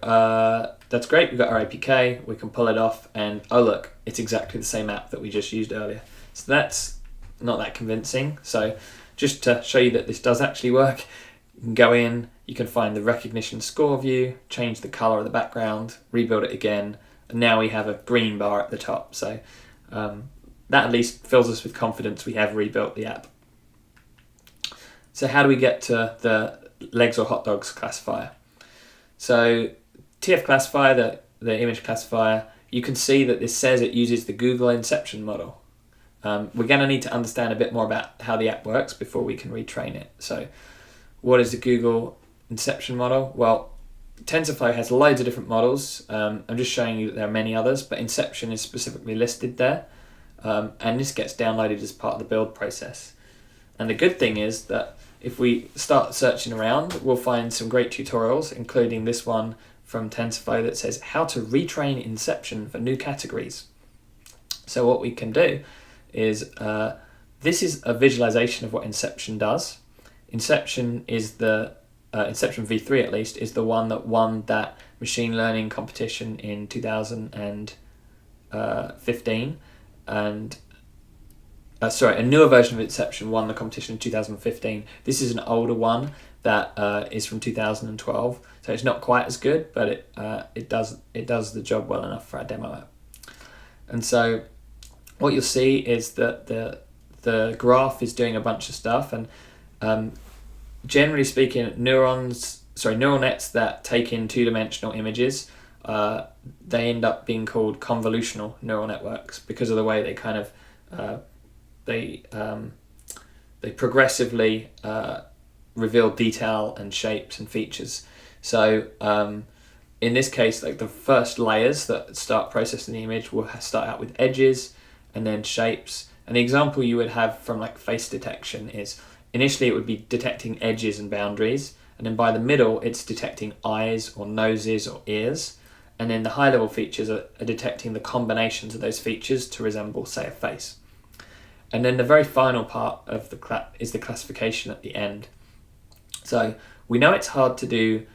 that's great. We've got our APK, we can pull it off, and oh look, it's exactly the same app that we just used earlier. So that's not that convincing. So just to show you that this does actually work, you can go in, you can find the recognition score view, change the color of the background, rebuild it again, And now we have a green bar at the top. So that at least fills us with confidence we have rebuilt the app. So how do we get to the legs or hot dogs classifier? So TF classifier, the image classifier, you can see that this says it uses the Google inception model. We're going to need to understand a bit more about how the app works before we can retrain it. So what is the Google inception model? Well, TensorFlow has loads of different models. I'm just showing you that there are many others, but inception is specifically listed there. And this gets downloaded as part of the build process. And the good thing is that if we start searching around, we'll find some great tutorials, including this one from TensorFlow that says how to retrain inception for new categories. So what we can do is, this is a visualization of what inception does. Inception is Inception v3 at least, is the one that won that machine learning competition in 2015. And a newer version of Inception won the competition in 2015. This is an older one that is from 2012, so it's not quite as good, but it does the job well enough for our demo app. And so what you'll see is that the graph is doing a bunch of stuff, and generally speaking, neural nets that take in two-dimensional images, they end up being called convolutional neural networks because of the way they kind of they progressively reveal detail and shapes and features. So in this case, like the first layers that start processing the image will start out with edges and then shapes. And the example you would have from like face detection is initially it would be detecting edges and boundaries, and then by the middle it's detecting eyes or noses or ears, and then the high level features are detecting the combinations of those features to resemble, say, a face. And then the very final part of is the classification at the end. So we know it's hard to do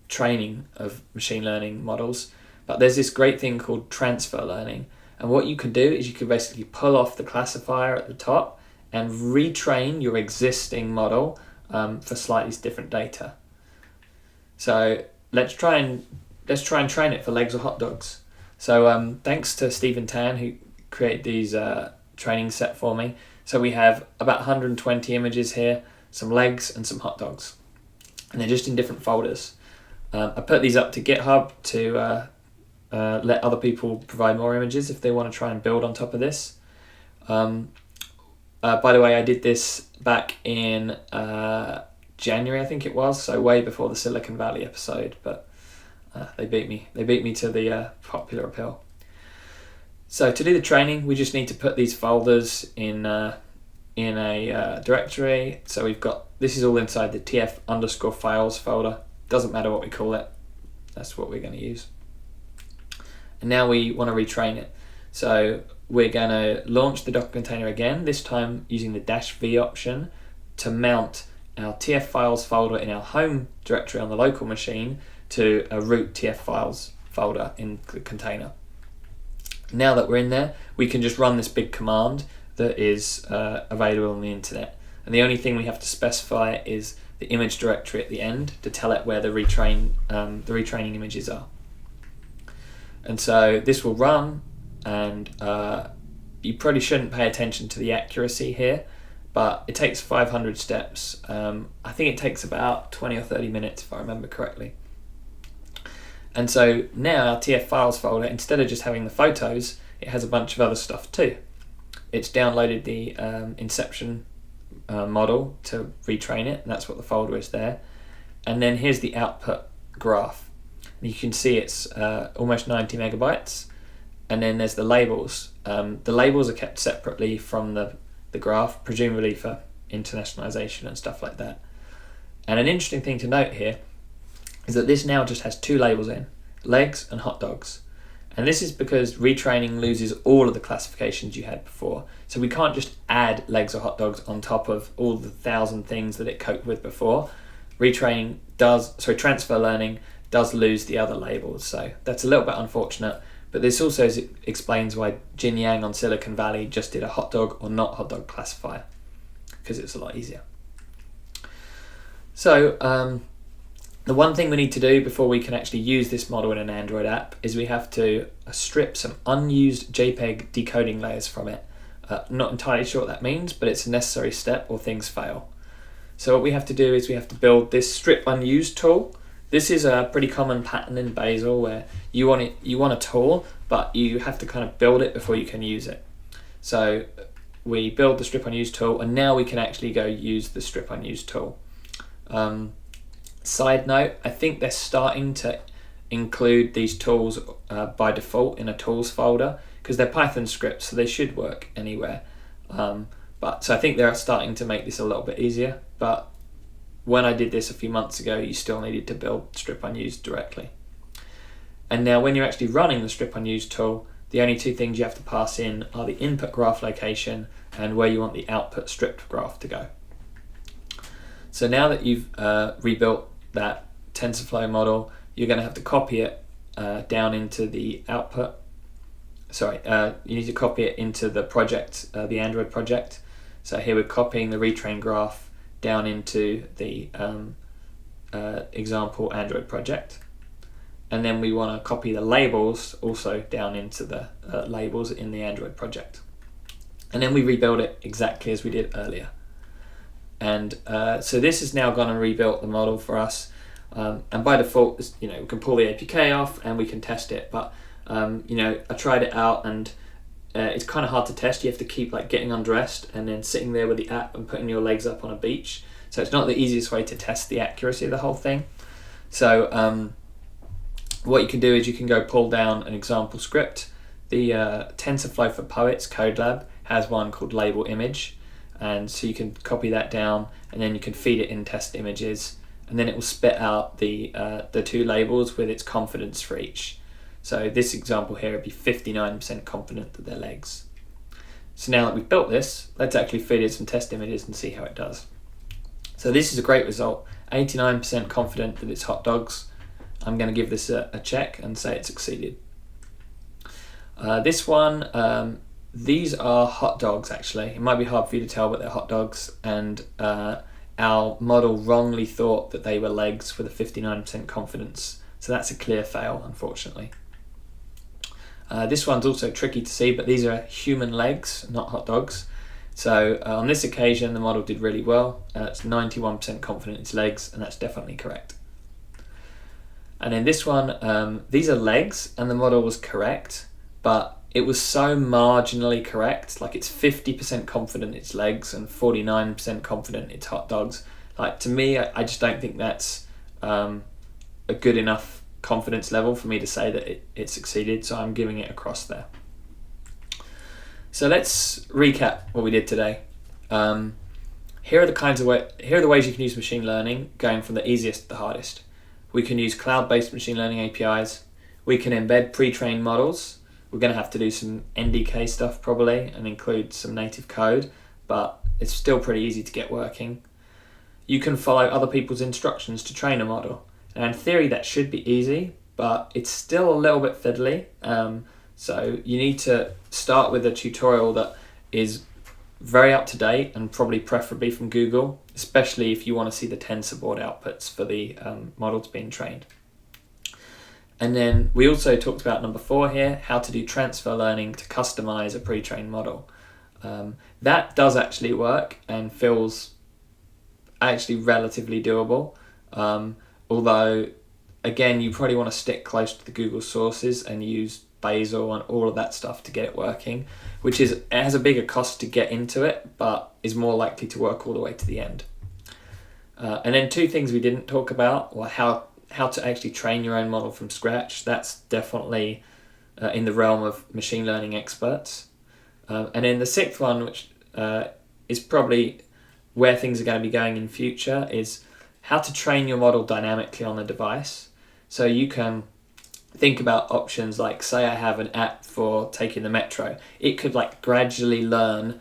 training of machine learning models, but there's this great thing called transfer learning. And what you can do is you can basically pull off the classifier at the top and retrain your existing model for slightly different data. So let's try and train it for legs or hot dogs. So thanks to Stephen Tan, who created these training set for me. So we have about 120 images here, some legs and some hot dogs, and they're just in different folders. I put these up to GitHub to let other people provide more images if they want to try and build on top of this. By the way, I did this back in January, I think it was, so way before the Silicon Valley episode, but they beat me. They beat me to the popular appeal. So to do the training, we just need to put these folders in a directory. So we've got, this is all inside the tf_files folder. Doesn't matter what we call it. That's what we're going to use. And now we want to retrain it. So we're going to launch the Docker container again, this time using the -v option to mount our TF files folder in our home directory on the local machine to a root TF files folder in the container. Now that we're in there, we can just run this big command that is available on the internet. And the only thing we have to specify is the image directory at the end to tell it where the retraining images are. And so this will run, and you probably shouldn't pay attention to the accuracy here, but it takes 500 steps. I think it takes about 20 or 30 minutes if I remember correctly. And so now our TF files folder, instead of just having the photos, it has a bunch of other stuff too. It's downloaded the inception model to retrain it, and that's what the folder is there. And then here's the output graph. You can see it's almost 90 megabytes. And then there's the labels. The labels are kept separately from the graph, presumably for internationalization and stuff like that. And an interesting thing to note here is that this now just has two labels in, legs and hot dogs. And this is because retraining loses all of the classifications you had before. So we can't just add legs or hot dogs on top of all the 1,000 things that it coped with before. Transfer learning does lose the other labels. So that's a little bit unfortunate, but this also explains why Jin Yang on Silicon Valley just did a hot dog or not hot dog classifier, because it's a lot easier. So The one thing we need to do before we can actually use this model in an Android app is we have to strip some unused JPEG decoding layers from it. Not entirely sure what that means, but it's a necessary step or things fail. So what we have to do is we have to build this strip unused tool. This is a pretty common pattern in Bazel where you want a tool, but you have to kind of build it before you can use it. So we build the strip unused tool, and now we can actually go use the strip unused tool. Side note, I think they're starting to include these tools by default in a tools folder, because they're Python scripts, so they should work anywhere. So I think they're starting to make this a little bit easier, but when I did this a few months ago, you still needed to build strip unused directly. And now when you're actually running the strip unused tool, the only two things you have to pass in are the input graph location and where you want the output stripped graph to go. So now that you've rebuilt that TensorFlow model, you're going to have to copy it down into the output. You need to copy it into the project, the Android project. So here we're copying the retrain graph down into the example Android project. And then we want to copy the labels also down into the labels in the Android project. And then we rebuild it exactly as we did earlier. And so this is now going to rebuild the model for us. And by default, we can pull the APK off and we can test it. But I tried it out and it's kind of hard to test. You have to keep getting undressed and then sitting there with the app and putting your legs up on a beach. So it's not the easiest way to test the accuracy of the whole thing. So what you can do is you can go pull down an example script. The TensorFlow for Poets code lab has one called label image, and so you can copy that down and then you can feed it in test images, and then it will spit out the two labels with its confidence for each. So this example here would be 59% confident that they're legs. So now that we've built this, let's actually feed it some test images and see how it does. So this is a great result, 89% confident that it's hot dogs. I'm going to give this a check and say it succeeded. This one, these are hot dogs actually. It might be hard for you to tell, but they're hot dogs, and our model wrongly thought that they were legs with a 59% confidence. So that's a clear fail, unfortunately. This one's also tricky to see, but these are human legs, not hot dogs. So on this occasion, the model did really well. It's 91% confident it's legs, and that's definitely correct. And in this one, these are legs, and the model was correct, but it was so marginally correct. It's 50% confident it's legs and 49% confident it's hot dogs. To me, I just don't think that's a good enough confidence level for me to say that it succeeded, so I'm giving it a cross there. So let's recap what we did today. Here are the ways you can use machine learning, going from the easiest to the hardest. We can use cloud-based machine learning APIs. We can embed pre-trained models. We're going to have to do some NDK stuff probably and include some native code, but it's still pretty easy to get working. You can follow other people's instructions to train a model. And in theory that should be easy, but it's still a little bit fiddly. So you need to start with a tutorial that is very up to date and probably preferably from Google, especially if you want to see the TensorBoard outputs for the models being trained. And then we also talked about number 4 here, how to do transfer learning to customize a pre-trained model. That does actually work and feels actually relatively doable. Although, again, you probably want to stick close to the Google sources and use Bazel and all of that stuff to get it working, it has a bigger cost to get into it, but is more likely to work all the way to the end. And then 2 things we didn't talk about were how to actually train your own model from scratch. That's definitely in the realm of machine learning experts. And then the 6th one, which is probably where things are going to be going in future, is how to train your model dynamically on the device. So you can think about options like, say I have an app for taking the metro. It could gradually learn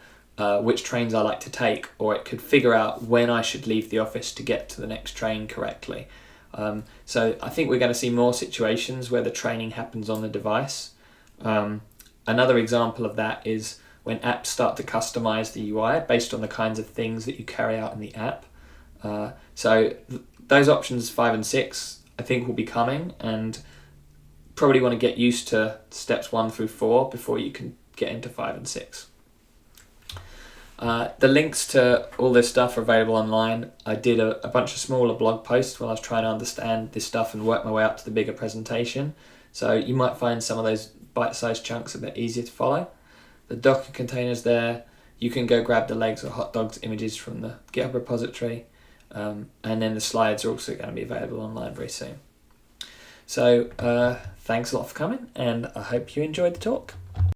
which trains I like to take, or it could figure out when I should leave the office to get to the next train correctly. So I think we're going to see more situations where the training happens on the device. Another example of that is when apps start to customize the UI based on the kinds of things that you carry out in the app. So those options 5 and 6 I think will be coming, and probably want to get used to steps 1 through 4 before you can get into 5 and 6. The links to all this stuff are available online. I did a bunch of smaller blog posts when I was trying to understand this stuff and work my way up to the bigger presentation. So you might find some of those bite-sized chunks a bit easier to follow. The Docker containers there, you can go grab the legs or hot dogs images from the GitHub repository. And then the slides are also going to be available online very soon. So thanks a lot for coming, and I hope you enjoyed the talk.